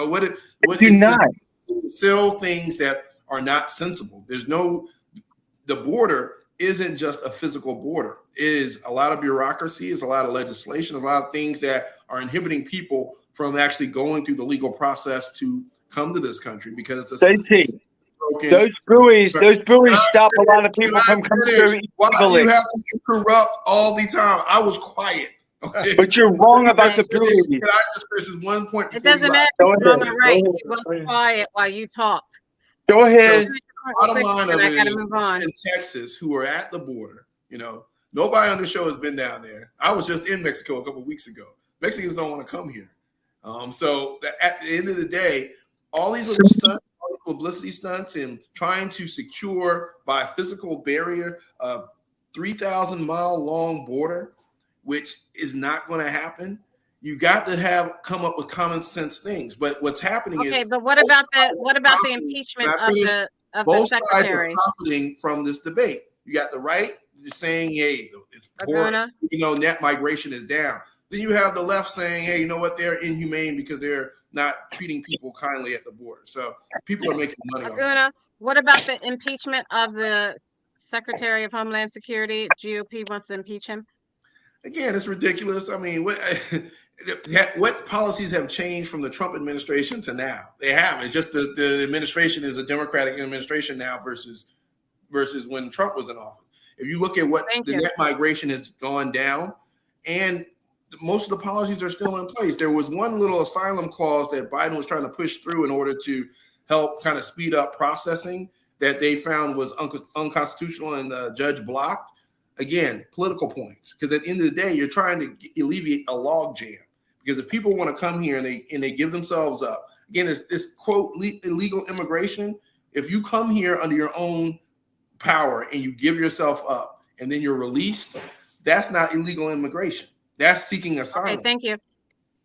What is not sell things that are not sensible. The border isn't just a physical border. It is a lot of bureaucracy, it's a lot of legislation, a lot of things that are inhibiting people from actually going through the legal process to come to this country because those buoys stop a lot of people from coming through. Why do you have to interrupt all the time? I was quiet. Okay. But you're wrong about the buoys. Can I just finish this one point? It doesn't matter. You're right. He was quiet while you talked. Go ahead. Bottom line of it is, in Texas, who are at the border, nobody on the show has been down there. I was just in Mexico a couple of weeks ago. Mexicans don't want to come here. So at the end of the day, all these little stunts, all these publicity stunts, and trying to secure by physical barrier a 3,000-mile long border, which is not going to happen. You got to come up with common sense things. But what's happening is but what about the impeachment of the both secretary? Sides are profiting from this debate. You got the right saying, "Hey, it's porous. Net migration is down." Then you have the left saying, "Hey, you know what? They're inhumane because they're not treating people kindly at the border." So people are making money off it. What about the impeachment of the Secretary of Homeland Security? GOP wants to impeach him. Again, it's ridiculous. I mean, what policies have changed from the Trump administration to now? They have. It's just the administration is a Democratic administration now versus when Trump was in office. If you look at what net migration has gone down, and most of the policies are still in place. There was one little asylum clause that Biden was trying to push through in order to help kind of speed up processing that they found was unconstitutional and the judge blocked. Again, political points, because at the end of the day, you're trying to alleviate a log jam Because if people want to come here and they give themselves up, again, it's this quote illegal immigration. If you come here under your own power and you give yourself up and then you're released, that's not illegal immigration. That's seeking asylum. Okay, thank you.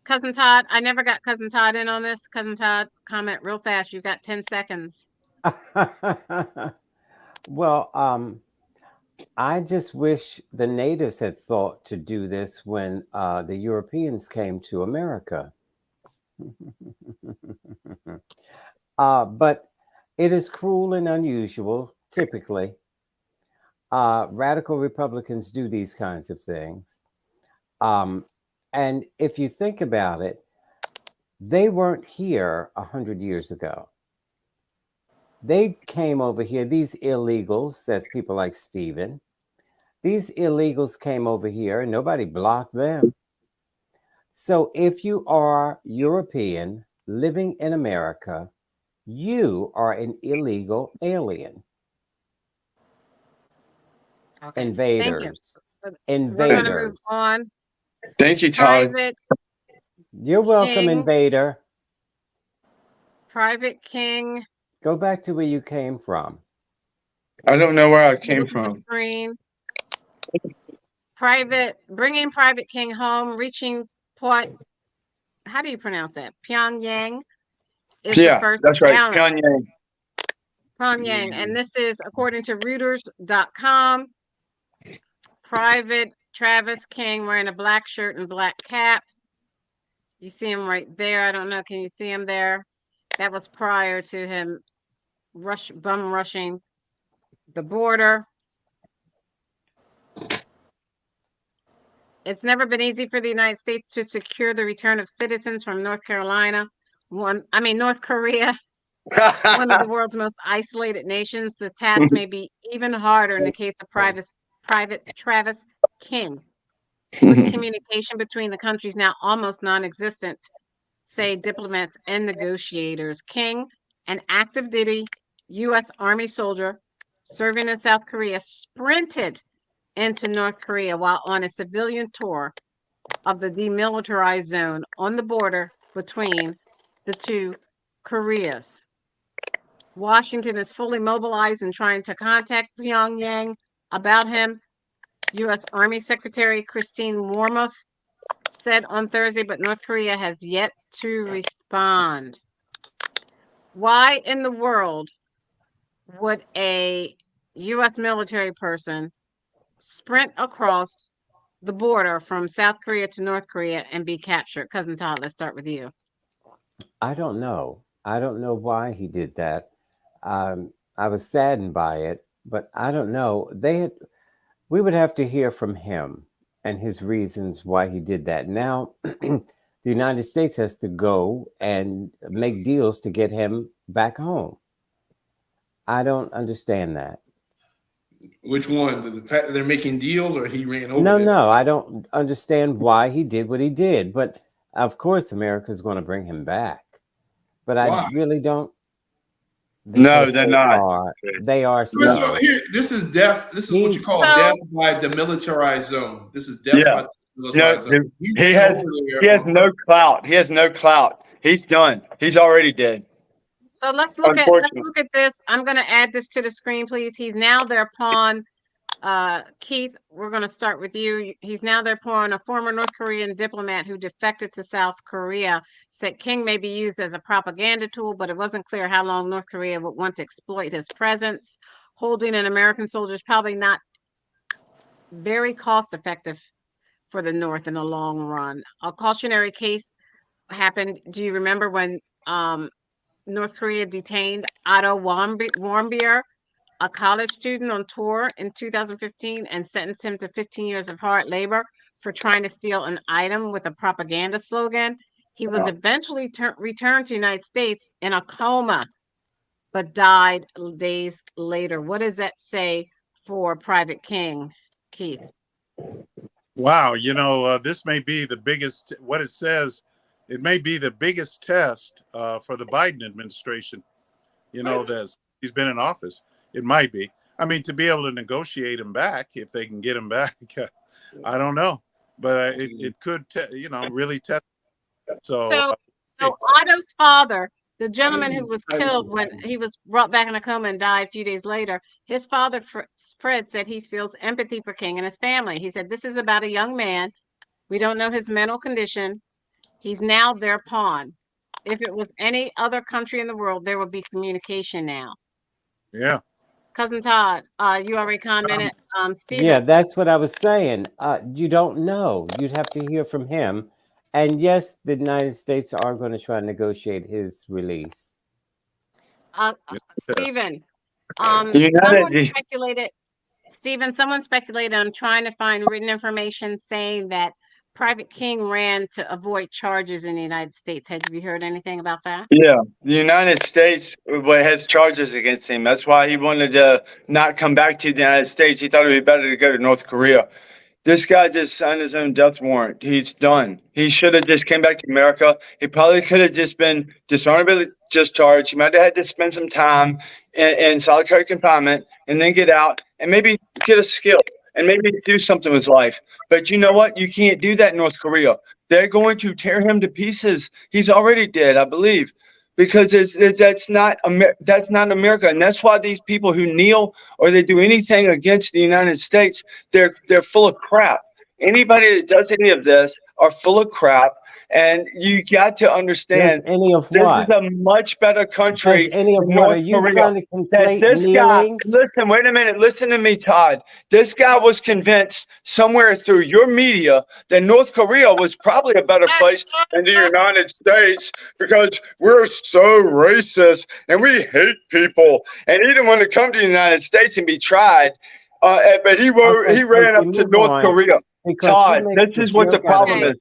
Cousin Todd, I never got Cousin Todd in on this. Cousin Todd, comment real fast. You've got 10 seconds. Well, I just wish the natives had thought to do this when the Europeans came to America. But it is cruel and unusual, typically. Radical Republicans do these kinds of things. And if you think about it, they weren't here 100 years ago. They came over here, these illegals, that's people like Stephen. These illegals came over here and nobody blocked them. So if you are European living in America, you are an illegal alien. Okay. Invaders. Thank you. Invaders. We're going to move on. Thank you, Todd. You're welcome, King. Invader. Private King. Go back to where you came from. I don't know where I came Look at the from. screen. Bringing Private King home, reaching point. How do you pronounce that? Pyongyang is the Yeah, first that's right. balance. Pyongyang. Pyongyang, and this is according to Reuters.com. Private Travis King wearing a black shirt and black cap. You see him right there. I don't know. Can you see him there? That was prior to him bum rushing the border. It's never been easy for the United States to secure the return of citizens from North Korea, one of the world's most isolated nations. The task may be even harder in the case of Private Travis King. With communication between the countries now almost non-existent, say diplomats and negotiators. King, an active duty U.S. Army soldier serving in South Korea, sprinted into North Korea while on a civilian tour of the demilitarized zone on the border between the two Koreas. Washington is fully mobilized and trying to contact Pyongyang about him. U.S. Army Secretary Christine Wormuth said on Thursday, but North Korea has yet to respond. Why in the world would a U.S. military person sprint across the border from South Korea to North Korea and be captured? Cousin Todd, let's start with you. I don't know. I don't know why he did that. I was saddened by it, but I don't know. We would have to hear from him and his reasons why he did that. Now, the United States has to go and make deals to get him back home. I don't understand that. Which one? The fact that they're making deals, or he ran over? No, I don't understand why he did what he did. But of course, America's going to bring him back. But why? I really don't. No, they're not. They are. So here, this is death. This is what you call death by demilitarized zone. This is death by demilitarized zone. He has no clout. He has no clout. He's done. He's already dead. So let's look at this. I'm going to add this to the screen, please. He's now their pawn. Keith, we're going to start with you. He's now their pawn. A former North Korean diplomat who defected to South Korea said King may be used as a propaganda tool, but it wasn't clear how long North Korea would want to exploit his presence. Holding an American soldier is probably not very cost effective for the North in the long run. A cautionary case happened. Do you remember when North Korea detained Otto Warmbier, a college student on tour in 2015, and sentenced him to 15 years of hard labor for trying to steal an item with a propaganda slogan? He was eventually returned to the United States in a coma, but died days later. What does that say for Private King, Keith? Wow, this may be the biggest, what it says, it may be the biggest test for the Biden administration, that he's been in office. It might be. I mean, to be able to negotiate him back, if they can get him back, I don't know. But it could, really test. So Otto's father, the gentleman who was killed when he was brought back in a coma and died a few days later, his father, Fred, said he feels empathy for King and his family. He said, this is about a young man. We don't know his mental condition. He's now their pawn. If it was any other country in the world, there would be communication now. Yeah. Cousin Todd, you already commented. Stephen. Yeah, that's what I was saying. You don't know. You'd have to hear from him. And yes, the United States are going to try to negotiate his release. Stephen, someone speculated, I'm trying to find written information saying that Private King ran to avoid charges in the United States. Have you heard anything about that? Yeah, the United States has charges against him. That's why he wanted to not come back to the United States. He thought it would be better to go to North Korea. This guy just signed his own death warrant. He's done. He should have just came back to America. He probably could have just been dishonorably discharged. He might have had to spend some time in solitary confinement and then get out and maybe get a skill and maybe do something with life. But you know what? You can't do that in North Korea. They're going to tear him to pieces. He's already dead, I believe, because that's not America, and that's why these people who kneel or they do anything against the United States, they're full of crap. Anybody that does any of this are full of crap, and you got to understand Any of this what? is a much better country Any of than what? Are North you Korea. trying to That conflate this kneeling? guy, listen, wait a minute, listen to me, Todd. This guy was convinced somewhere through your media that North Korea was probably a better place than the United States because we're so racist and we hate people. And he didn't want to come to the United States and be tried. But he ran up to North Korea. Todd, this is what the problem is.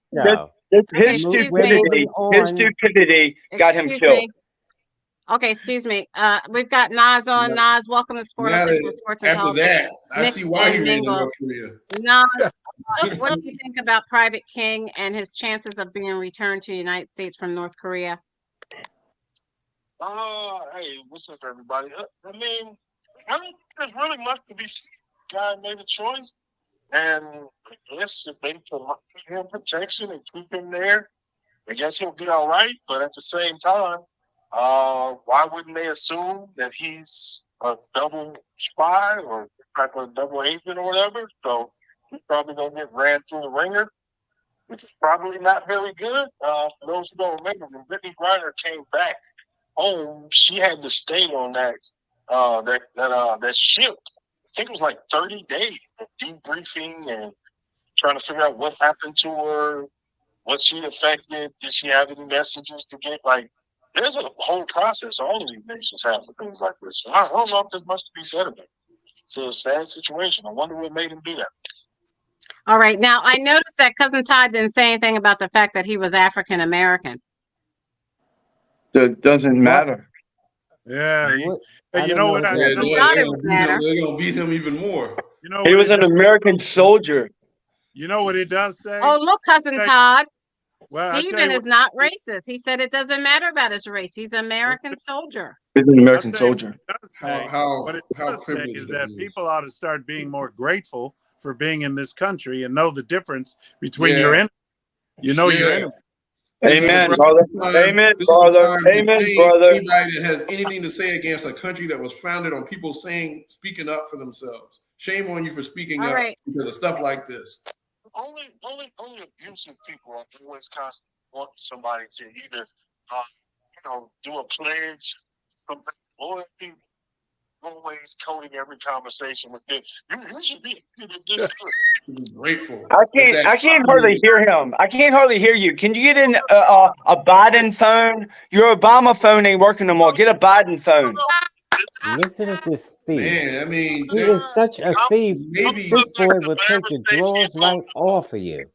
His stupidity got him killed. Okay, excuse me. We've got Nas on. Nas, welcome to SPORLITIKS for Sports and After Health. that, I see why he ran to Mingle. North Korea. Nas, what do you think about Private King and his chances of being returned to the United States from North Korea? Hey, what's up, everybody? I mean, I don't think there's really much to be seen. Guy made a choice, and I guess if they provide him protection and keep him there, I guess he'll be all right. But at the same time, why wouldn't they assume that he's a double spy or type of double agent or whatever? So he's probably gonna get ran through the ringer, which is probably not very good. For those who don't remember, when Brittany Griner came back home, she had to stay on that ship. I think it was like 30 days of debriefing and trying to figure out what happened to her, what she affected, did she have any messages to get? Like, there's a whole process all of these nations have for things like this. So I don't know if there's much to be said about it. It's a sad situation. I wonder what made him do that. All right. Now, I noticed that Cousin Todd didn't say anything about the fact that he was African American. It doesn't matter. Yeah. You know what? They're gonna beat him even more. You know, he was an American soldier. You know what it does say? Oh, look, Cousin Todd. Well, Stephen is not racist. He said it doesn't matter about his race. He's an American soldier. He's an American soldier. What it does say is that people ought to start being more grateful for being in this country and know the difference between your enemy. You know your enemy. Amen, brother. Amen, brother. Amen, brother. Anybody that has anything to say against a country that was founded on people speaking up for themselves. Shame on you for speaking up because of stuff like this. Only abusive people are always constantly wanting somebody to either, do a pledge, something loyalty. Always coding every conversation with this. You should be grateful. I can't hardly hear him. I can't hardly hear you. Can you get in a Biden phone? Your Obama phone ain't working no more. Get a Biden phone. Listen to this thief. Man, I mean, he is such a thief. This boy will take the drawers right off of you.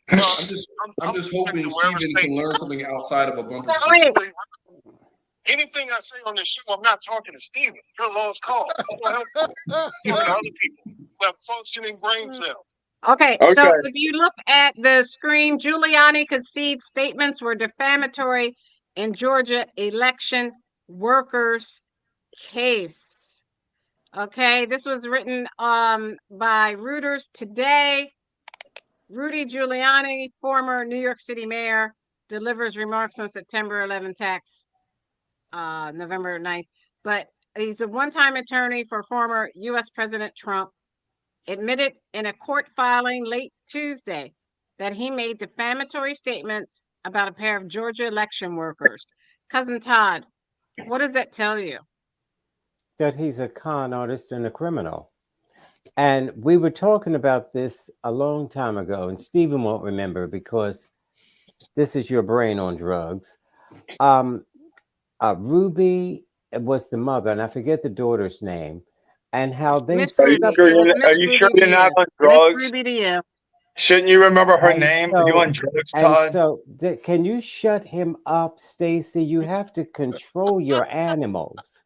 I'm just hoping Stephen can learn something outside of a bumper sticker. Anything I say on this show, I'm not talking to Steven. You're a lost cause. I'm talking to other people who have functioning brain cells. Okay, so if you look at the screen, Giuliani concedes statements were defamatory in Georgia election workers case. Okay, this was written by Reuters today. Rudy Giuliani, former New York City mayor, delivers remarks on September 11 tax, November 9th. But he's a one-time attorney for former U.S. President Trump, admitted in a court filing late Tuesday that he made defamatory statements about a pair of Georgia election workers. Cousin Todd, what does that tell you? That he's a con artist and a criminal. And we were talking about this a long time ago, and Stephen won't remember because this is your brain on drugs. Ruby was the mother, and I forget the daughter's name, and how they Miss Are you Ruby. sure It was you're, Miss are you sure Ruby to you're not you. on Miss drugs? Ruby to you. Shouldn't you remember her And name? so- Are you on drugs, And Todd? so, can you shut him up, Stacy? You have to control your animals.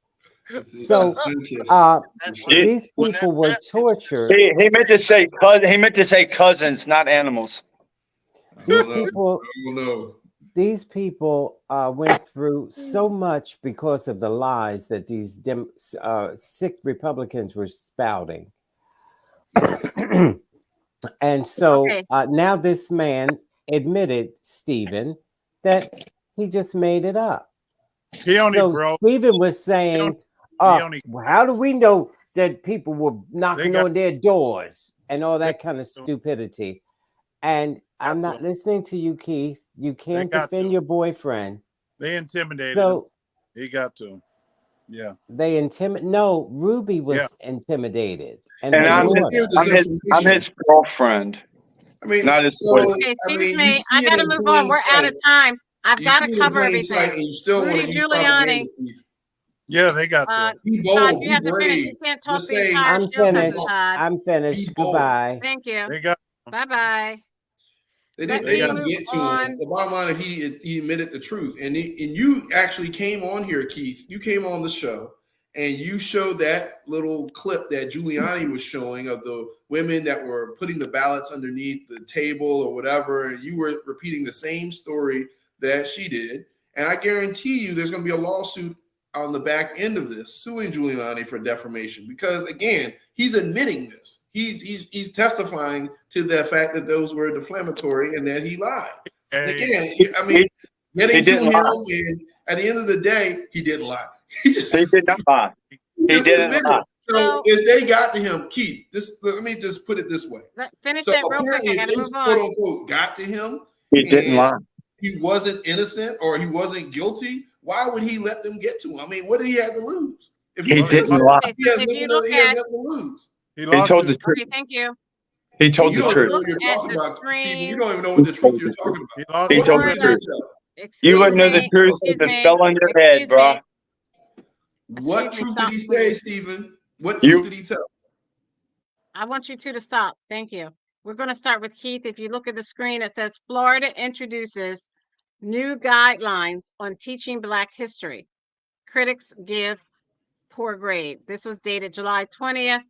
So, these people were tortured. He meant to say he meant to say cousins, not animals. These people, No. these people went through so much because of the lies that these sick Republicans were spouting. And so Okay. now this man admitted, Stephen, that he just made it up. He only So broke. Stephen was saying, how do we know that people were knocking on their doors and all that kind of stupidity? And I'm not listening to you, Keith. You can't defend your boyfriend. They intimidated him. So He got to him. Yeah. they intimidate. No, Ruby was intimidated. And I'm his girlfriend. I mean, not his so, Okay, excuse I mean, me. I got to move on. We're out of time. I've got to cover everything. And you still Rudy Giuliani. Yeah, they got to. Be bold, Todd, you be have to finish. brave. You can't talk Just the say, entire I'm show, Cousin finished. Todd. I'm finished. Be bold. Goodbye. Thank you. They got. Bye-bye. They Let didn't me get to move him. on. The bottom line, he admitted the truth, and you actually came on here, Keith. You came on the show, and you showed that little clip that Giuliani was showing of the women that were putting the ballots underneath the table or whatever, and you were repeating the same story that she did. And I guarantee you, there's going to be a lawsuit on the back end of this, suing Giuliani for defamation, because again, he's admitting this. He's testifying to the fact that those were defamatory and that he lied. And again, I mean, getting to him, and at the end of the day, he didn't lie. He did not lie. He didn't lie. So if they got to him, Keith, let me just put it this way. Finish So that real quick. I got to move on. Quote unquote got to him. He didn't lie. He wasn't innocent or he wasn't guilty. Why would he let them get to him? I mean, what did he have to lose? If he didn't lie. Okay, so if you look at, nothing to lose. He told the truth. okay, thank you. He told the truth. Look at the screen. You don't even know what the truth you're talking about. He told the truth. You wouldn't know the truth if it fell on your head, bro. What truth did he say, Stephen? What truth did he tell? I want you two to stop. Thank you. We're going to start with Keith. If you look at the screen, it says Florida introduces new guidelines on teaching Black history. Critics give poor grade. This was dated July 20th,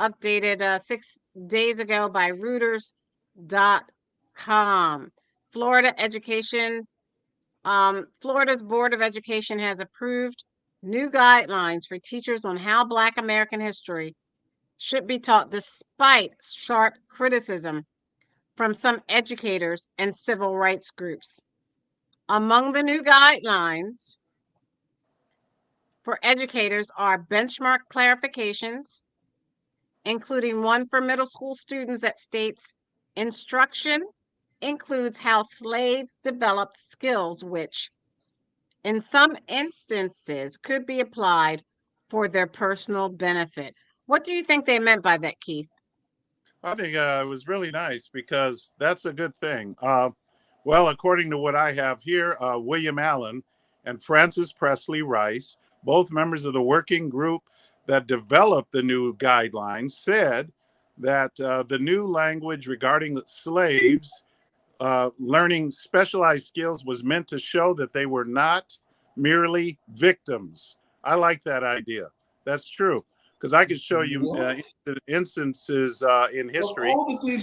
updated 6 days ago by Reuters.com. Florida's Board of Education has approved new guidelines for teachers on how Black American history should be taught, despite sharp criticism from some educators and civil rights groups. Among the new guidelines for educators are benchmark clarifications, including one for middle school students that states instruction includes how slaves developed skills which, in some instances, could be applied for their personal benefit. What do you think they meant by that, Keith? I think it was really nice because that's a good thing. Well, according to what I have here, William Allen and Francis Presley Rice, both members of the working group that developed the new guidelines, said that the new language regarding slaves learning specialized skills was meant to show that they were not merely victims. I like that idea. That's true. Because I could show you instances in history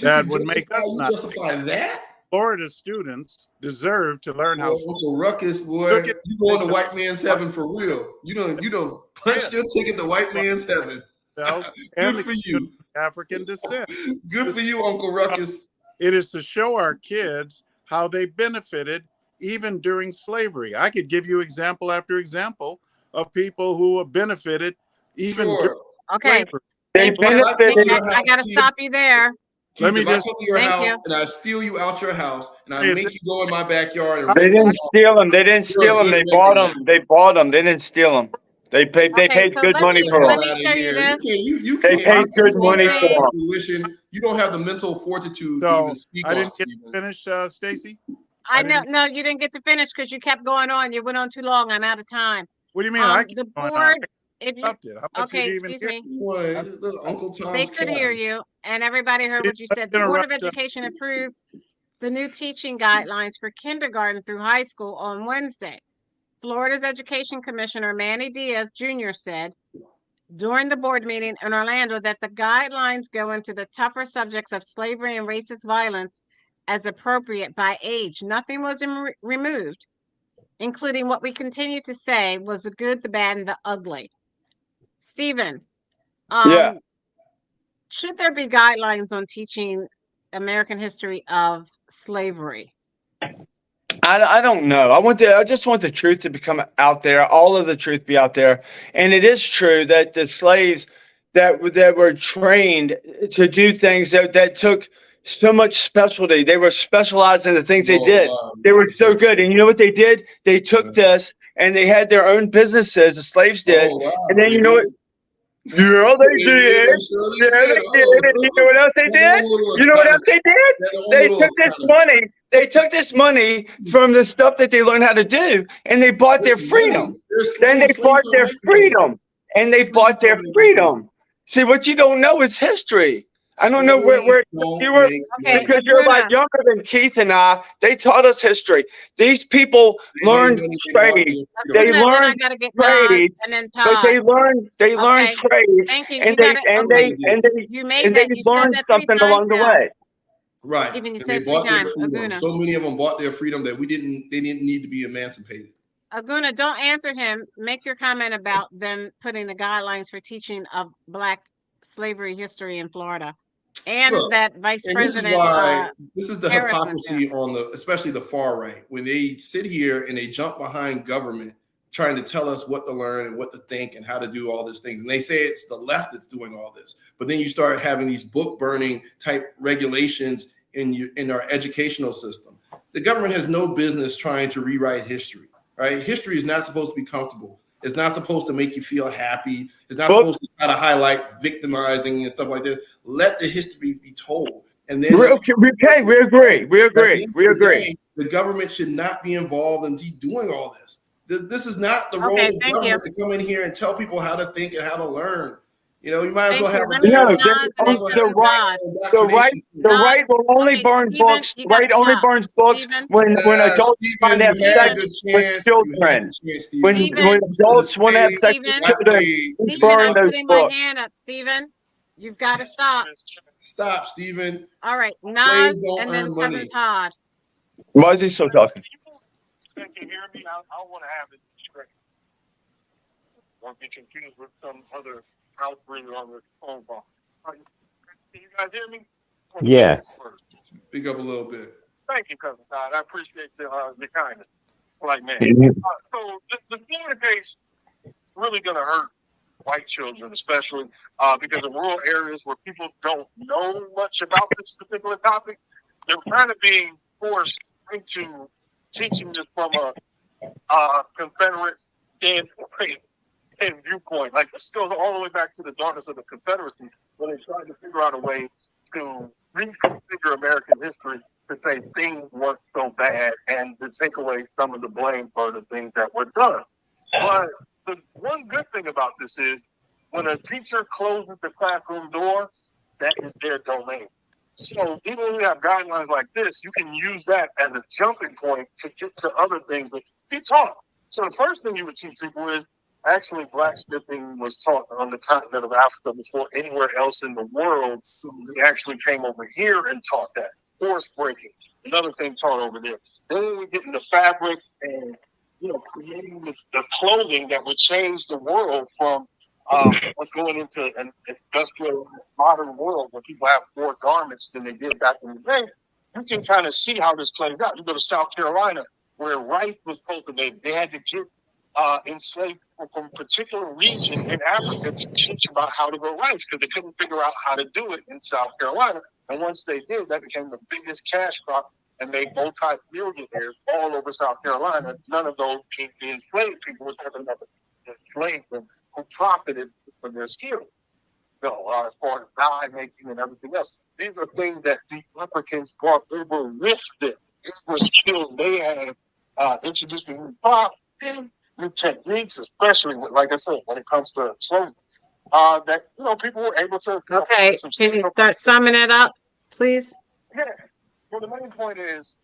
that would make us not justify that. Florida students deserve to learn how. Uncle Ruckus, boy, you going to white man's heaven for real. You don't punch your ticket to white man's heaven. Good for you. African descent. Good for you, Uncle Ruckus. It is to show our kids how they benefited even during slavery. I could give you example after example of people who have benefited even during Sure. Okay. slavery. They Thank you. benefited. I got to stop you there. Let me If I just come to your Thank house you. and I steal you out your house and I say make this. you go in my backyard and They rape you didn't off, steal them. They didn't you're a steal them. good They bought record them. They bought them. They didn't steal them. They paid. They Okay, paid so good let money me for the let them. me hell out show of you here. this. You They can't paid good Excuse money me. for them. fruition. You don't have the mental fortitude to So even speak I on didn't it, get to Stephen. finish, Stacy. I know, no, you didn't get to finish because you kept going on. You went on too long. I'm out of time. What do you mean? I keep The going on. board, if you, Interrupted. How much did okay, you even excuse hear? me. Boy, little Uncle They Tom's could hear Cabin. you, and everybody heard what you Let's said. The Board of interrupt. Education approved the new teaching guidelines for kindergarten through high school on Wednesday. Florida's Education Commissioner Manny Diaz Jr. said during the board meeting in Orlando that the guidelines go into the tougher subjects of slavery and racist violence as appropriate by age. Nothing was removed, including what we continue to say was the good, the bad, and the ugly. Stephen, Yeah. should there be guidelines on teaching American history of slavery? I don't know. I just want the truth to become out there. All of the truth be out there. And it is true that the slaves that were trained to do things that took so much specialty. They were specialized in the things they Whoa, did. wow. They were so good. And you know what they did? They took this and they had their own businesses. The slaves did. Oh, wow. And then They you know what? did. Yeah, they They did. did. They surely Yeah, did. they did. Oh, And you know what else they did? You know what else they did? They took this money. They took this money from the stuff that they learned how to do, and they bought their freedom. Then they bought their freedom, and they bought their freedom. See, what you don't know is history. I don't know where you were, Okay, because you're a lot Laguna. younger than Keith and I. They taught us history. These people learned trade. They Laguna, then I learned got to get Nas trade, and then but Todd. they learned Okay. trades, Thank you. and You they got it. and Okay. they and they You made and they that. You said learned that 3 something times along the now. way. Right. Stephen, you And said they 3 bought their times. freedom. Aguna. So many of them bought their freedom that they didn't need to be emancipated. Aguna, don't answer him. Make your comment about them putting the guidelines for teaching of Black slavery history in Florida, and Look, that Vice and President this is the Harris went there. hypocrisy on especially the far right, when they sit here and they jump behind government trying to tell us what to learn and what to think and how to do all these things. And they say it's the left that's doing all this. But then you start having these book burning type regulations in our educational system. The government has no business trying to rewrite history, right? History is not supposed to be comfortable. It's not supposed to make you feel happy. It's not supposed to try to highlight victimizing and stuff like that. Let the history be told. And then we agree. The government should not be involved in doing all this. This is not the role of the government to come in here and tell people how to think and how to learn. You know, you might as well have the right will only burn books. The right only burns books when adults find have sex with children. When adults want to have sex with children, we burn those books. My hand up, Stephen. You've got to stop. Stop, Stephen. All right, Nas and then Cousin Todd. Why is he still talking? Can you hear me? I want to have it straight. Won't be confused with some other outbreak on the phone call. Can you guys hear me? Yes. Speak up a little bit. Thank you, Cousin Todd. I appreciate your kindness. Like, man. So the Florida case is really going to hurt white children, especially because in rural areas where people don't know much about this particular topic, they're kind of being forced into teaching this from a Confederate standpoint and viewpoint. Like, this goes all the way back to the darkness of the Confederacy, where they tried to figure out a way to reconfigure American history to say things weren't so bad and to take away some of the blame for the things that were done. But the one good thing about this is when a teacher closes the classroom doors, that is their domain. So even when you have guidelines like this, you can use that as a jumping point to get to other things that be taught. So the first thing you would teach people is actually blacksmithing was taught on the continent of Africa before anywhere else in the world. So they actually came over here and taught that. Horse breaking, another thing taught over there. Then when we get into fabrics and creating the clothing that would change the world from what's going into an industrial modern world where people have more garments than they did back in the day, you can kind of see how this plays out. You go to South Carolina, where rice was cultivated. They had to get enslaved people from a particular region in Africa to teach about how to grow rice because they couldn't figure out how to do it in South Carolina. And once they did, that became the biggest cash crop and made multi-millionaires all over South Carolina. None of those being the enslaved people. We're talking about the enslaved who profited from their skills. As far as dye making and everything else. These are things that the Africans brought over with them. These were skills they had introduced new crops, new techniques, especially with, like I said, when it comes to slavery. That people were able to. Okay, can you start summing it up, please? Yeah. Well, the main point is,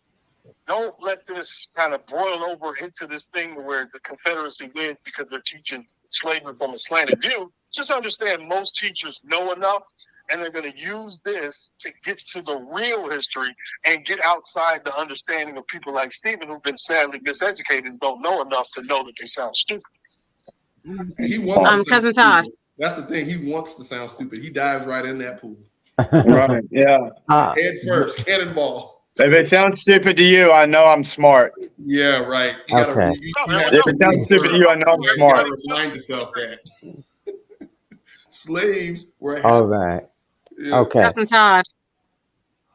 don't let this kind of boil over into this thing where the Confederacy wins because they're teaching slavery from a slanted view. Just understand most teachers know enough, and they're going to use this to get to the real history and get outside the understanding of people like Stephen, who've been sadly miseducated and don't know enough to know that they sound stupid. He wants to sound Cousin Todd. stupid. That's the thing. He wants to sound stupid. He dives right in that pool. Right. Yeah. Head first, cannonball. If it sounds stupid to you, I know I'm smart. Yeah, right. You Okay. If it sounds stupid to you, I know I'm You smart. gotta remind yourself that slaves were All right. Yeah. Okay. Cousin Todd.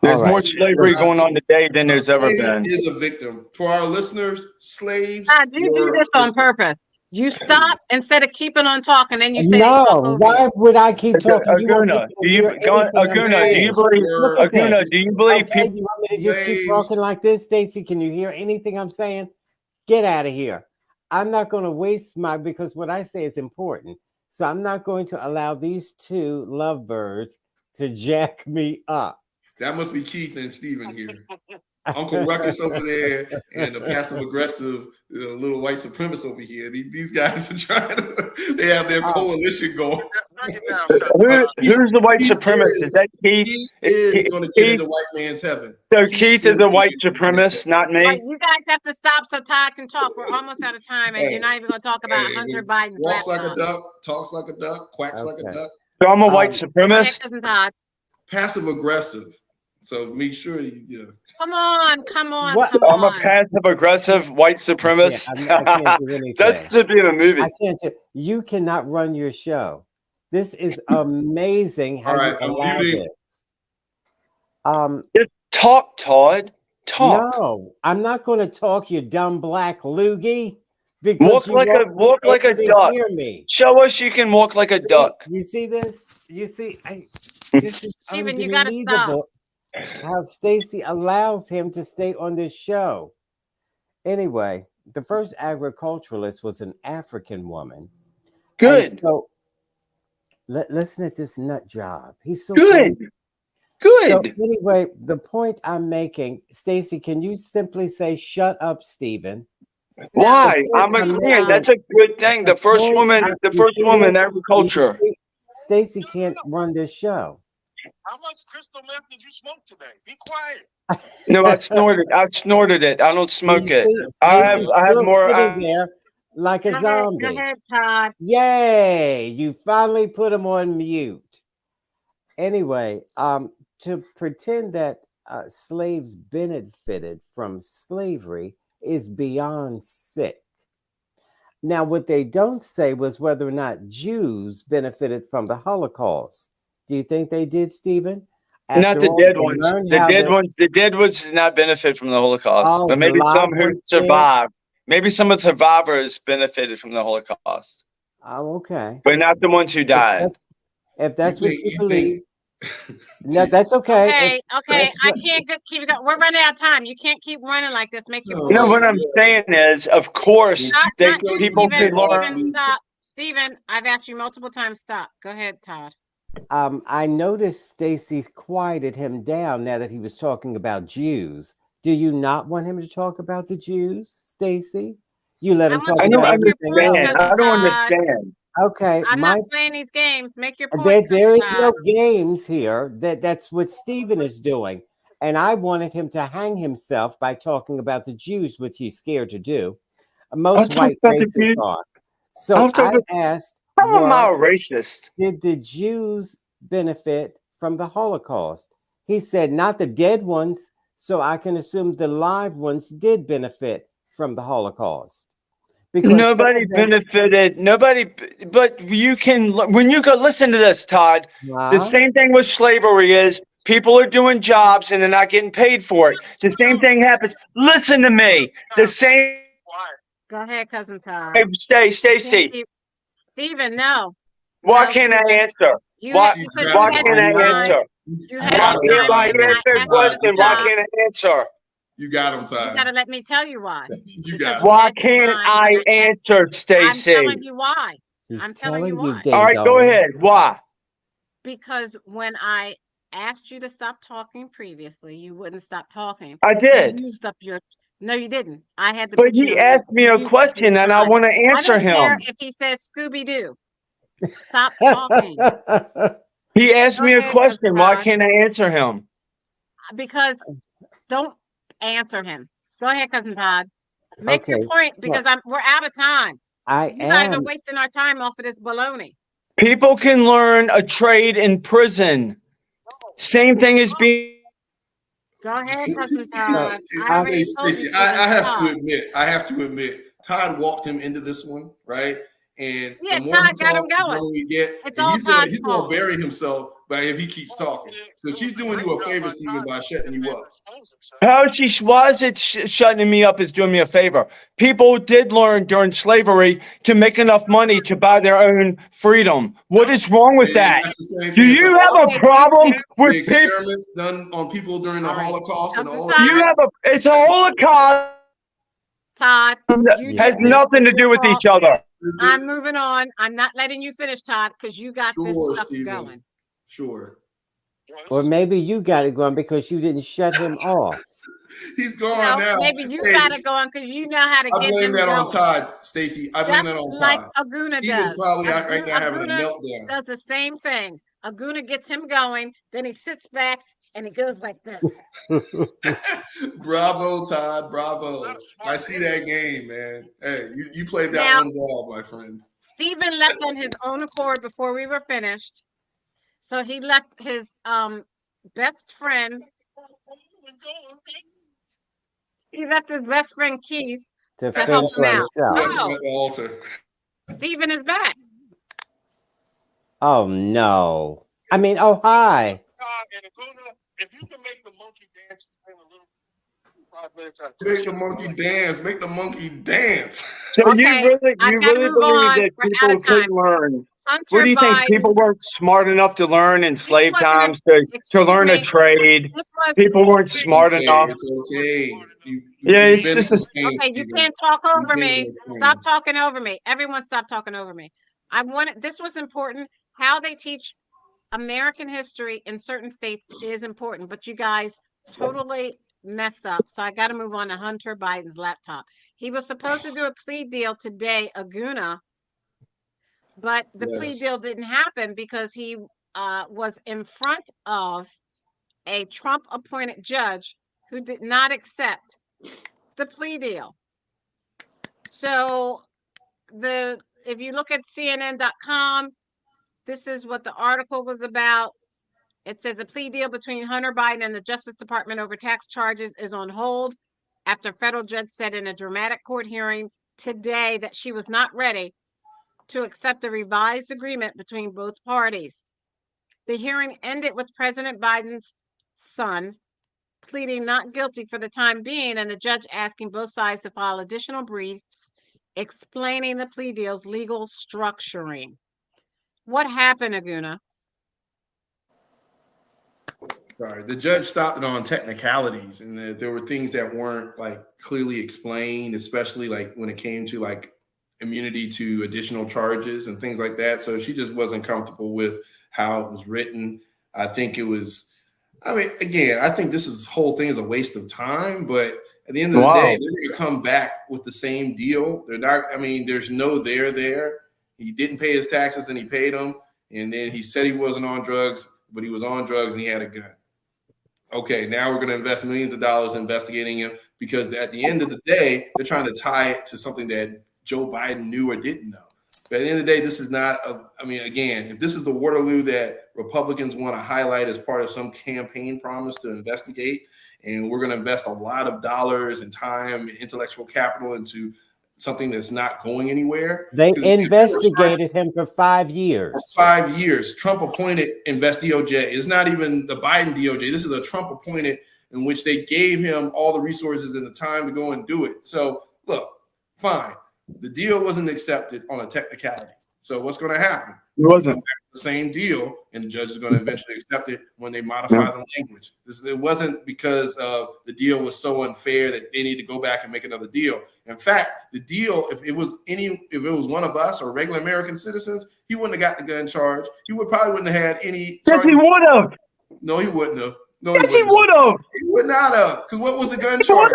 There's All right. more slavery going on today than there's ever been. Is a victim. For our listeners, slaves. Todd, you do this on purpose. You stop instead of keeping on talking, and you say, No, "Talk over why you." would I keep talking? Aguna, do you believe Okay, people? you want me to just keep Slaves. talking like this, Stacy? Can you hear anything I'm saying? Get out of here. I'm not going to waste because what I say is important. So I'm not going to allow these two lovebirds to jack me up. That must be Keith and Steven here. Uncle Ruckus over there and the passive aggressive little white supremacist over here. These guys are trying to, they have their coalition going. Who's the white supremacist? Is that Keith? Keith is going to get into white man's heaven. So Keith is a white supremacist, not All me. right, you guys have to stop so Todd can talk. We're almost out of time, and you're not even going to talk about Hunter Biden's Walks like a laptop. duck, talks like a duck, quacks like a Okay. duck. So I'm a white Go ahead, supremacist. Cousin Todd. Passive aggressive. So make sure you. Come on, come on, What? come I'm a on. passive aggressive white supremacist. I can't do anything. That should be in a movie. I can't do. You cannot run your show. This is amazing how All right, you I'm allow muting. this. Just talk, Todd. Talk. No, I'm not going to talk, you dumb black loogie. Because Walk you like won't a be able to duck. hear me. Show us you can walk like a duck. You see this? You see, this is Steven, you gotta stop. unbelievable how Stacy allows him to stay on this show. Anyway, the first agriculturalist was an African woman. Good. And so listen at this nut job. He's so Good. crazy. So Good. anyway, the point I'm making, Stacy, can you simply say, "Shut up, Stephen"? Why? I'm agreeing. That's a good thing. The first woman in agriculture. Stacy can't run this show. How much crystal meth did you smoke today? Be quiet. No, I snorted it. I don't smoke it. I have Stacy's more. still sitting there like a Go zombie. ahead, Todd. Yay! You finally put him on mute. Anyway, to pretend that slaves benefited from slavery is beyond sick. Now, what they don't say was whether or not Jews benefited from the Holocaust. Do you think they did, Stephen? Not the dead ones. The dead ones did not benefit from the Holocaust, Oh, but maybe the some live who ones did? survived. Maybe some of the survivors benefited from the Holocaust, Oh, okay. but not the ones who died. If that's what think- you you believe, no, that's okay. Okay, okay. that's I what- can't keep it going. We're running out of time. You can't keep running like this. Make your No. You know point. what I'm saying is, of course, Not people Steven, could learn. Steven, stop. Steven, I've asked you multiple times. Stop. Go ahead, Todd. I noticed Stacy's quieted him down now that he was talking about Jews. Do you not want him to talk about the Jews, Stacy? You let him I talk want I you don't to about make your everything point, else. understand. I don't Todd. understand. Okay, I'm not playing these games. Make your point. there is Todd. no games here. That's what Stephen is doing. And I wanted him to hang himself by talking about the Jews, which he's scared to do. Most talk white about the races Jews. are. So I'll talk I about- asked, How am I a racist? did the Jews benefit from the Holocaust? He said, not the dead ones. So I can assume the live ones did benefit from the Holocaust. Because Nobody benefited. Nobody, but you can, when you go listen to this, Todd, the same thing with slavery is people are doing jobs and they're not getting paid for it. The same thing happens. Listen to me. The same. Go ahead, cousin Todd. Stacy. Stephen, no. Why No, can't I Stephen. answer? Why can't I answer? You Why had can't time, I and I answer a asked question? you to Why stop. can't I answer? You got him, You Todd. got to let me tell you why. You Because got him. you Why had can't time, I and asked- answer, I'm Stacy? telling you why. He's I'm telling you why. All right, go ahead. Why? Because when I asked you to stop talking previously, you wouldn't stop talking. I You did. used up your. No, you didn't. I had to But put you he on mute. asked me You a used up your question and I time. want to I answer don't care him. if he says Scooby Doo. Stop talking. He asked Go me a ahead, cousin question. Why Todd. can't I answer him? Because don't answer him. Go ahead, cousin Todd. Make your Okay, point so because we're out of time. I You guys are am. wasting our time off of this baloney. People can learn a trade in prison. Same thing as being. Go ahead, cousin Todd. I I- already told you. Stacey, Stephen, I have stop. to admit, Todd walked him into this one, right? And Yeah, the more he Todd got him talks, the going. more we get. It's And all he's gonna Todd's gonna fault. bury himself by if he keeps talking. So she's doing you a favor, Stephen, by shutting you up. Why is it shutting me up is doing me a favor? People did learn during slavery to make enough money to buy their own freedom. What is wrong with And that? that's the same Do thing as you the have a problem the with people? experiments done on people during the All right. Holocaust and Cousin all of Do you Todd, that? have it's a Holocaust Todd, you has did this. nothing to It's your do with fault. each other. I'm moving on. I'm not letting you finish, Todd, because you got this Sure, stuff Stephen. going. Sure. Or maybe you got it going because you didn't shut him off. He's gone now. Maybe you Hey, got it going because you know how to I get blame him that on going. Todd, Stacey. I blame Just that on like Todd. Aguna He was does. probably right now having a Aguna meltdown. does the same thing. Aguna gets him going, then he sits back and he goes like this. Bravo, Todd. Bravo. I see that game, man. Hey, you played that Now- one well, my friend. Stephen left on his own accord before we were finished. So he left his best friend. He left his best friend Keith to to help fend him for out. himself. Oh, At the altar. Stephen is back. Oh no! I mean, oh hi. And Aguna, if you can make the monkey dance in a little 5 minutes, Make the monkey dance. Make the monkey dance. So Okay, you I've gotta really move believe on. that We're out people of time. couldn't learn? Hunter What do you think? Biden. People weren't smart enough to learn in slave wasn't a- times to excuse learn a me. trade. This was People weren't It's smart okay. enough. It's okay. Yeah, you've it's been just in a. the game, okay. You Stephen. can't talk over You've been me. in the game. Stop talking over me. Everyone, stop talking over me. I wanted. This was important. How they teach American history in certain states is important, but you guys totally messed up. So I got to move on to Hunter Biden's laptop. He was supposed to do a plea deal today, Aguna, but the plea Yes. deal didn't happen because he was in front of a Trump appointed judge who did not accept the plea deal. So if you look at CNN.com, this is what the article was about. It says a plea deal between Hunter Biden and the Justice Department over tax charges is on hold after federal judge said in a dramatic court hearing today that she was not ready to accept a revised agreement between both parties. The hearing ended with President Biden's son pleading not guilty for the time being and the judge asking both sides to file additional briefs explaining the plea deal's legal structuring. What happened, Aguna? Sorry, the judge stopped it on technicalities, and there were things that weren't like clearly explained, especially like when it came to like immunity to additional charges and things like that. So she just wasn't comfortable with how it was written. I think it was. I mean, again, I think this whole thing is a waste of time. But at the end of the day, they're going to come back with the same deal. They're not. I mean, there's no there. He didn't pay his taxes, and he paid them, and then he said he wasn't on drugs, but he was on drugs and he had a gun. Okay, now we're going to invest millions of dollars investigating him because at the end of the day, they're trying to tie it to something that Joe Biden knew or didn't know. But at the end of the day, this is not I mean, again, if this is the Waterloo that Republicans want to highlight as part of some campaign promise to investigate and we're going to invest a lot of dollars and time and intellectual capital into something that's not going anywhere. They investigated him for 5 years. 5 years. Trump appointed Invest DOJ. It's not even the Biden DOJ. This is a Trump appointed in which they gave him all the resources and the time to go and do it. So look, fine. The deal wasn't accepted on a technicality. So what's going to happen? It wasn't the same deal, and the judge is going to eventually accept it when they modify the language. It wasn't because the deal was so unfair that they need to go back and make another deal. In fact, the deal, if it was one of us or regular American citizens, he wouldn't have got the gun charge. He probably wouldn't have had any. Yes, he would have. No, he wouldn't have. No, yes, he would have. He would not have. Because what was the gun charge?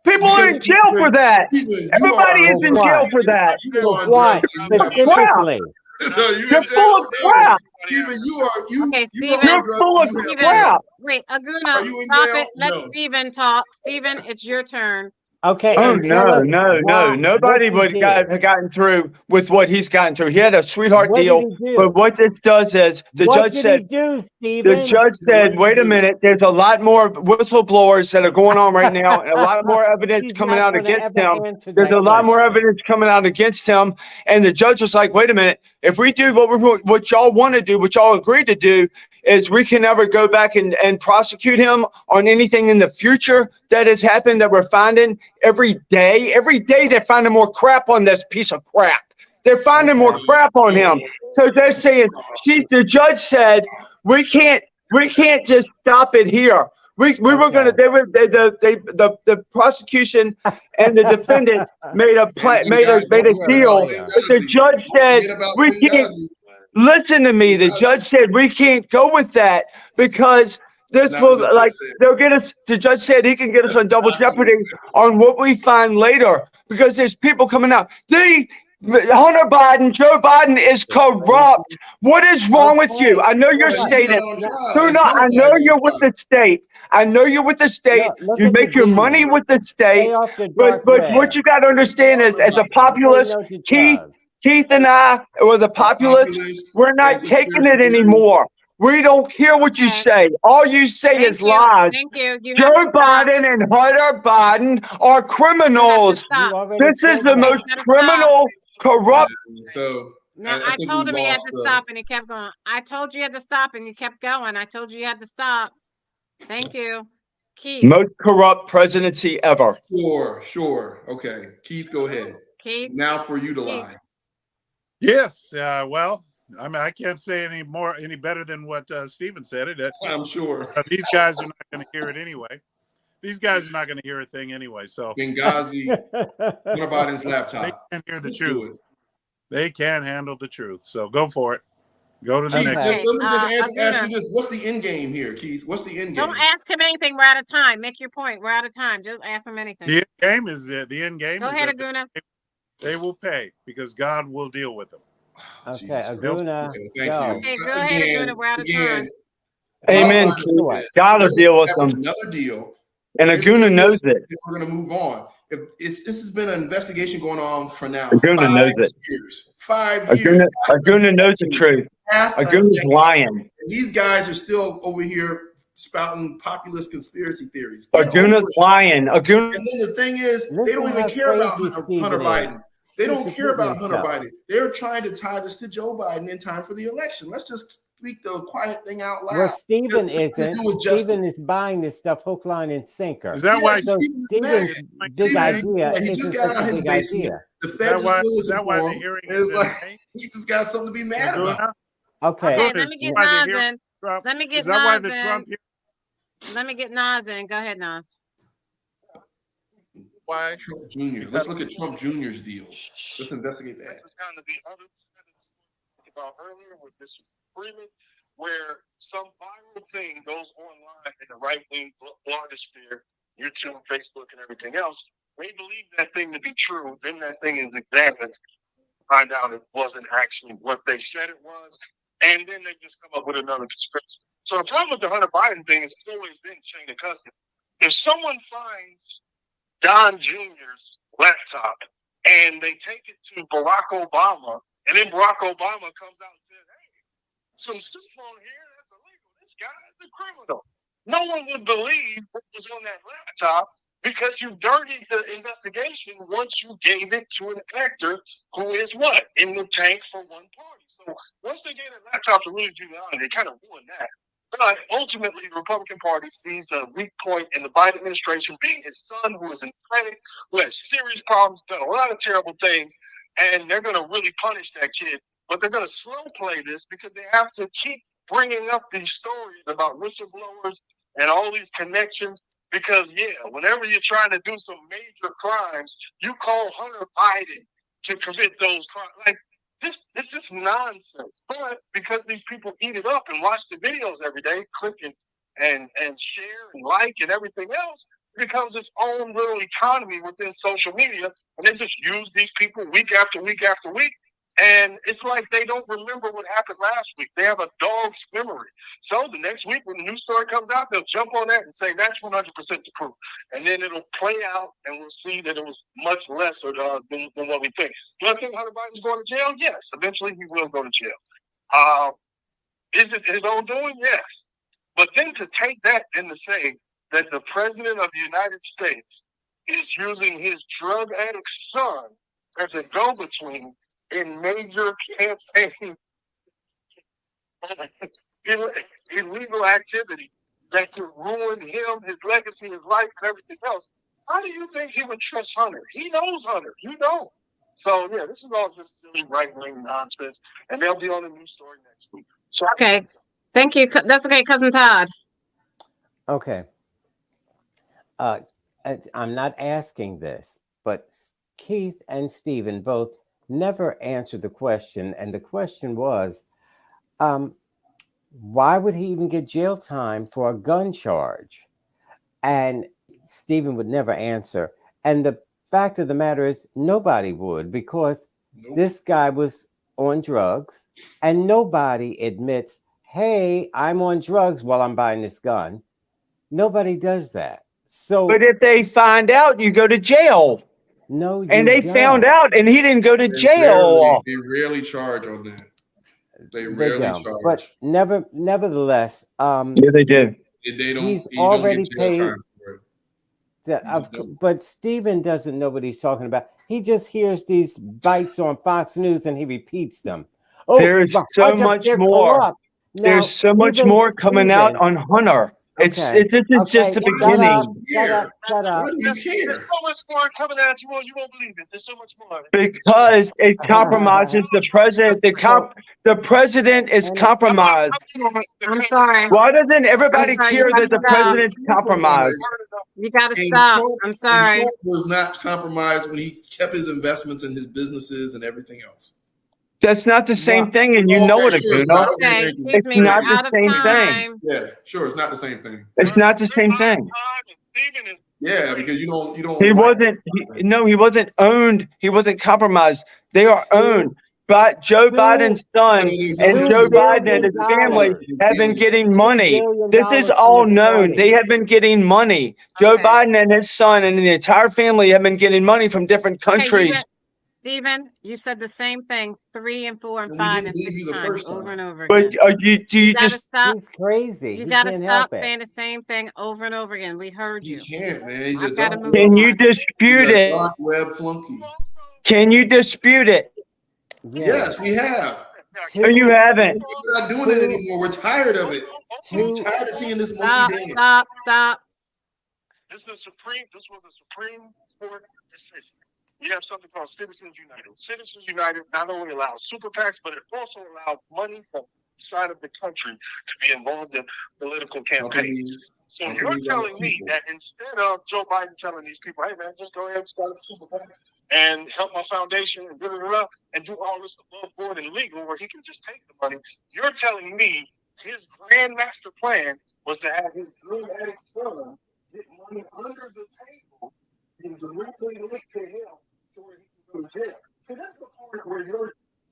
People are in jail for that. Everybody is in jail for that. What specifically? So you're full of crap. Steven, Okay, Steven. You're full of crap. Wait, Aguna, stop it. Let Steven talk. Steven, it's your turn. Okay. Oh, no. Nobody would have gotten through with what he's gotten through. He had a sweetheart deal. But what this does is the judge said, the judge said, wait a minute, there's a lot more whistleblowers that are going on right now, and a lot more evidence coming out against him. There's a lot more evidence coming out against him. And the judge was like, wait a minute, if we do what y'all want to do, what y'all agreed to do, is we can never go back and prosecute him on anything in the future that has happened that we're finding every day. Every day they're finding more crap on this piece of crap. They're finding more crap on him. So they're saying, the judge said, we can't just stop it here. We were going to, the prosecution and the defendant made a deal. But the judge said, we can't. Listen to me. The judge said we can't go with that because this will they'll get us. The judge said he can get us on double jeopardy on what we find later because there's people coming out. Hunter Biden, Joe Biden is corrupt. What is wrong with you? I know you're stating. I know you're with the state. I know you're with the state. You make your money with the state. But what you got to understand is, as a populist, Keith and I, or the populace, we're not taking it anymore. We don't hear what you say. All you say is lies. Joe Biden and Hunter Biden are criminals. This is the most criminal, corrupt. So now I told him he had to stop, and he kept going. I told you had to stop, and you kept going. I told you had to stop. Thank you, Keith. Most corrupt presidency ever. Sure. Okay, Keith, go ahead. Keith, now for you to lie. Yes. Well, I mean, I can't say any better than what Steven said. I'm sure. These guys are not going to hear it anyway. These guys are not going to hear a thing anyway. So Benghazi, Hunter Biden's laptop. They can't hear the truth. They can't handle the truth. So go for it. Go to the next. Let me just ask you this: what's the end game here, Keith? What's the end game? Don't ask him anything. We're out of time. Make your point. We're out of time. Just ask him anything. The end game is the end game. Go ahead, Aguna. They will pay because God will deal with them. Okay, Aguna. Thank you. Okay, go ahead, Aguna. We're out of time. Amen. God will deal with them. Another deal. And Aguna knows it. We're going to move on. This has been an investigation going on for now. Aguna knows it. 5 years. Aguna knows the truth. Aguna's lying. These guys are still over here spouting populist conspiracy theories. Aguna's lying. And then the thing is, they don't even care about Hunter Biden. They don't care about Hunter Biden. They're trying to tie this to Joe Biden in time for the election. Let's just speak the quiet thing out loud. Well, Steven isn't. Steven is buying this stuff hook, line, and sinker. Is that why Steven's big idea isn't such a big idea? The feds are still looking for him. It's like he just got something to be mad about. Okay. Let me get Nas in. Let me get Nas in. Let me get Nas in. Go ahead, Nas. Why Trump Jr.? Let's look at Trump Jr.'s deal. Let's investigate that. This is kind of the other about earlier with this agreement, where some viral thing goes online in the right-wing blogosphere, YouTube, Facebook, and everything else. They believe that thing to be true. Then that thing is examined, find out it wasn't actually what they said it was, and then they just come up with another conspiracy. So the problem with the Hunter Biden thing has always been chain of custody. If someone finds Don Jr.'s laptop and they take it to Barack Obama, and then Barack Obama comes out and says, hey, some stuff on here that's illegal. This guy is a criminal. no one would believe what was on that laptop because you dirtied the investigation once you gave it to an actor who is what? In the tank for one party. So once they gave that laptop to Rudy Giuliani, they kind of ruined that. But ultimately, the Republican Party sees a weak point in the Biden administration being his son, who is in clinic, who has serious problems, done a lot of terrible things, and they're going to really punish that kid. But they're going to slow play this because they have to keep bringing up these stories about whistleblowers and all these connections. Because, yeah, whenever you're trying to do some major crimes, you call Hunter Biden to commit those crimes. Like, this is nonsense. But because these people eat it up and watch the videos every day, click and share and like and everything else, it becomes its own little economy within social media. And they just use these people week after week after week. And it's like they don't remember what happened last week. They have a dog's memory. So the next week when the news story comes out, they'll jump on that and say that's 100% the truth. And then it'll play out and we'll see that it was much lesser than what we think. Do I think Hunter Biden's going to jail? Yes. Eventually he will go to jail. Is it his own doing? Yes. But then to take that and to say that the president of the United States is using his drug addict son as a go-between in major campaign illegal activity that could ruin him, his legacy, his life, and everything else. How do you think he would trust Hunter? He knows Hunter. You don't. So, yeah, this is all just silly right-wing nonsense, and they'll be on a news story next week. So, Okay. Thank you. That's okay, Cousin Todd. Okay. I'm not asking this, but Keith and Stephen both never answered the question. And the question was, why would he even get jail time for a gun charge? And Stephen would never answer. And the fact of the matter is nobody would, because this guy was on drugs and nobody admits, hey, I'm on drugs while I'm buying this gun. Nobody does that. So, But if they find out, you go to jail. no, you And they don't. found out, and he didn't go to jail. They rarely charge on that. They They rarely don't. charge. But nevertheless, Yeah, they do. They don't. he's You don't already get jail paid. time for it. But Stephen doesn't know what he's talking about. He just hears these bites on Fox News and he repeats them. Oh, There is the so Hunter, much they're more. corrupt. Now, There's so much even more coming out Stephen- on Hunter. It's Okay. this is just the Okay, beginning. Shut up. Why do you there's care? so much more coming at you, you won't believe it. There's so much more. Because it compromises the president. The president is compromised. I'm sorry. Why doesn't everybody I'm sorry, care you that the gotta stop. president's compromised? You got to And stop. Trump- I'm sorry. and Trump was not compromised when he kept his investments in his businesses and everything else. That's not the same thing, and you know it, Sure, it's not. Aguna. Okay, It's excuse me. We're not the out of same thing. time. Yeah, sure, it's not the same thing. It's not the same thing. Yeah, because you don't. He like- wasn't. He wasn't owned. He wasn't compromised. They are owned. But Joe Biden's son and Joe Biden and his family have been getting money. This is all known. They have been getting money. Joe Okay. Biden and his son and the entire family have been getting money from different Okay, countries. Stephen, you said the same thing 3 and 4 and Well, he 5 didn't and believe 6 you the times first time. over and over But again. do you You gotta just stop. He's crazy. You He gotta can't stop help it. saying the same thing over and over again. We heard You you. can't, man. He's I've a gotta dark move web. can you on. dispute He's a it? dark web flunky. Can you dispute it? Yes, we have. No, you haven't. We're not doing it anymore. We're tired of it. We're Two- tired of seeing this Stop, monkey dance. stop. This was a Supreme Court decision. We have something called Citizens United. Citizens United not only allows super PACs, but it also allows money from outside of the country to be involved in political campaigns. So you're telling me that instead of Joe Biden telling these people, hey man, just go ahead and start a super PAC and help my foundation and and do all this above board and legal where he can just take the money, you're telling me his grand master plan was to have his drug addict son get money under the table and directly linked to him so where he can go to jail. So that's the part where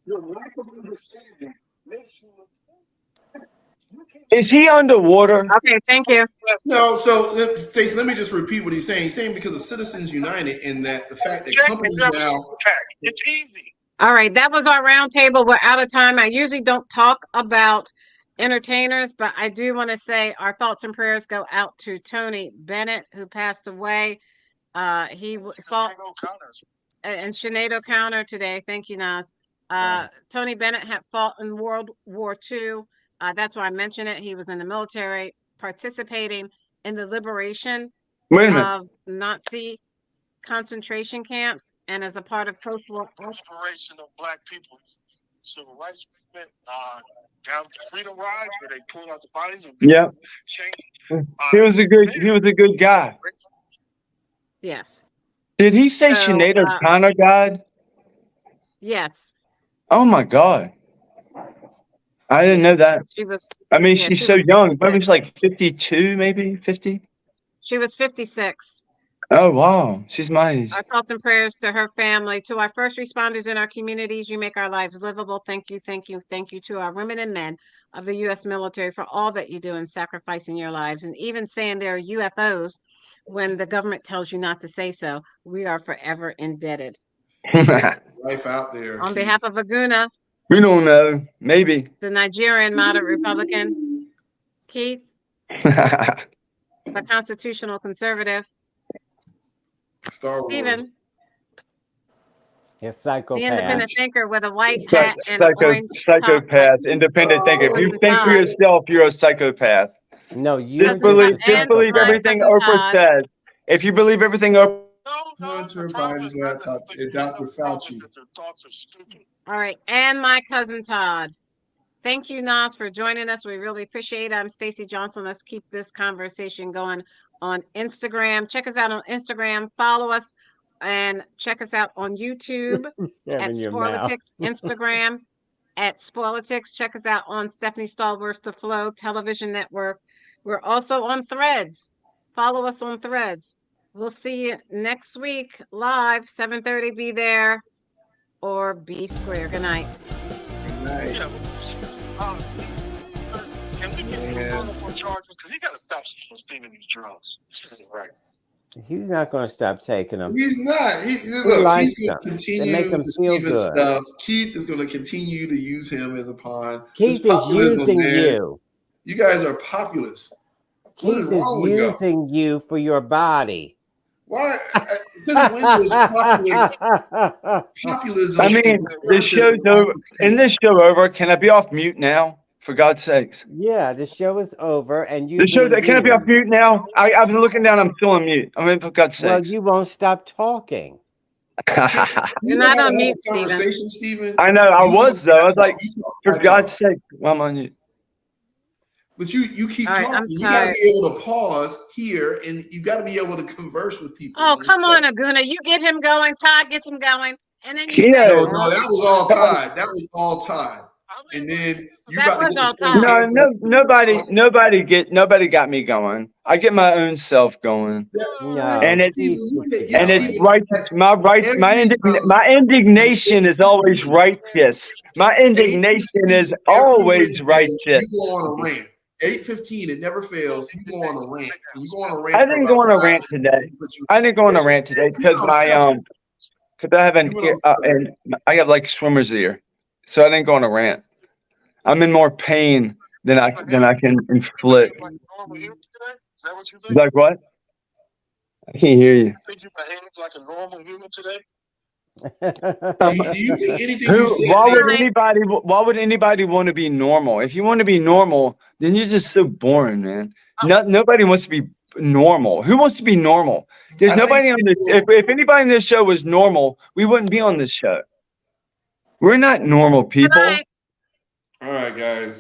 your lack of understanding makes you look. Is he underwater? Okay, thank you. No, so Stacey, let me just repeat what he's saying. He's saying because of Citizens United and that the fact that companies now. It's easy. All right, that was our roundtable. We're out of time. I usually don't talk about entertainers, but I do want to say our thoughts and prayers go out to Tony Bennett, who passed away. He fought and Sinead O'Connor today. Thank you, Nas. Tony Bennett had fought in World War II. That's why I mentioned it. He was in the military, participating in the liberation Wait a minute. of Nazi concentration camps, and as a part of post-war Inspiration of Black people, civil rights movement, down to Freedom Rides, where they pulled out the bodies of Yeah. changed. He was a good guy. Yes. Did he say So, Sinead O'Connor died? Yes. Oh my God. I didn't know that. She was. I mean, Yeah, she's she so was young. 56. Maybe she's like 52, maybe 50. She was 56. Oh, wow. She's my age. Our thoughts and prayers to her family, to our first responders in our communities. You make our lives livable. Thank you, thank you, thank you to our women and men of the U.S. military for all that you do in sacrificing your lives, and even saying there are UFOs when the government tells you not to say so. We are forever indebted. Life out there. On Keith. behalf of Aguna, We don't know. Maybe. the Nigerian moderate Republican, Keith, That's the constitutional conservative, Star Wars. Stephen, You're the psychopath. independent thinker with a white hat and an orange top. psychopath, independent thinker. If you Cousin think for Todd. yourself, you're a psychopath. No, you're Just Cousin just Todd a believe and believe my psychopath. everything cousin Oprah Todd. says. If you believe everything Oprah Hunter Biden's laptop and Dr. Fauci. Their thoughts are stupid. All right, and my cousin Todd. Thank you, Nas, for joining us. We really appreciate it. I'm Stacey Johnson. Let's keep this conversation going on Instagram. Check us out on Instagram. Follow us and check us out on YouTube at Having your mouth. SPORLITIKS, Instagram at SPORLITIKS. Check us out on Stephanie Stallworth's The Flow Television Network. We're also on Threads. Follow us on Threads. We'll see you next week live, 7:30. Be there or be square. Good night. Good night. Yeah, honestly, can we get him on charges? Because he got to stop from stealing these drugs. This isn't right. He's not going to stop taking them. He's not. likes Look, he's going to them. They continue make him the feel Steven good. stuff. Keith is going to continue to use him as a pawn. Keith This is populism, using man, you. You guys are populists. What Keith is wrong with is y'all? using you for your body. Why? Since when was populism? I mean, the show's over. Isn't this show over? Can I be off mute now? For God's sakes. Yeah, the show is over, and you. The show, can I be off mute now? I've been looking down. I'm still on mute. I mean, for God's Well, sakes. you won't stop talking. You're not on mute, Stephen. Conversation, Stephen. I know. I was, though. I was like, You talk, for I talk. God's sake, I'm on mute. But you keep All right, talking. I'm You got to tired. be able to pause here, and you got to be able to converse with people. Oh, and come on, stuff. Aguna. You get him going. Todd gets him going. And then you Yeah. say, No, that was all Todd. That was all Todd. And then you That about to was get all the Todd. Nobody got me going. I get my own self going. No, And it's- Steve- And it's righteous. My indignation is always righteous. My indignation is always righteous. You go on a rant. 8:15, it never fails. You go on a rant. You go on a rant. I didn't go on a rant today. I didn't go on a rant today because because I have and I have like swimmer's ear, so I didn't go on a rant. I'm in more pain than I can inflict. Like normal human today? Is that what you think? Like what? I can't hear you. Think you behave like a normal human today? Do you think anything Who? you say? Why would anybody want to be normal? If you want to be normal, then you're just so boring, man. Nobody wants to be normal. Who wants to be normal? There's nobody on this. If anybody in this show was normal, we wouldn't be on this show. We're not normal people. Good night. All right, guys.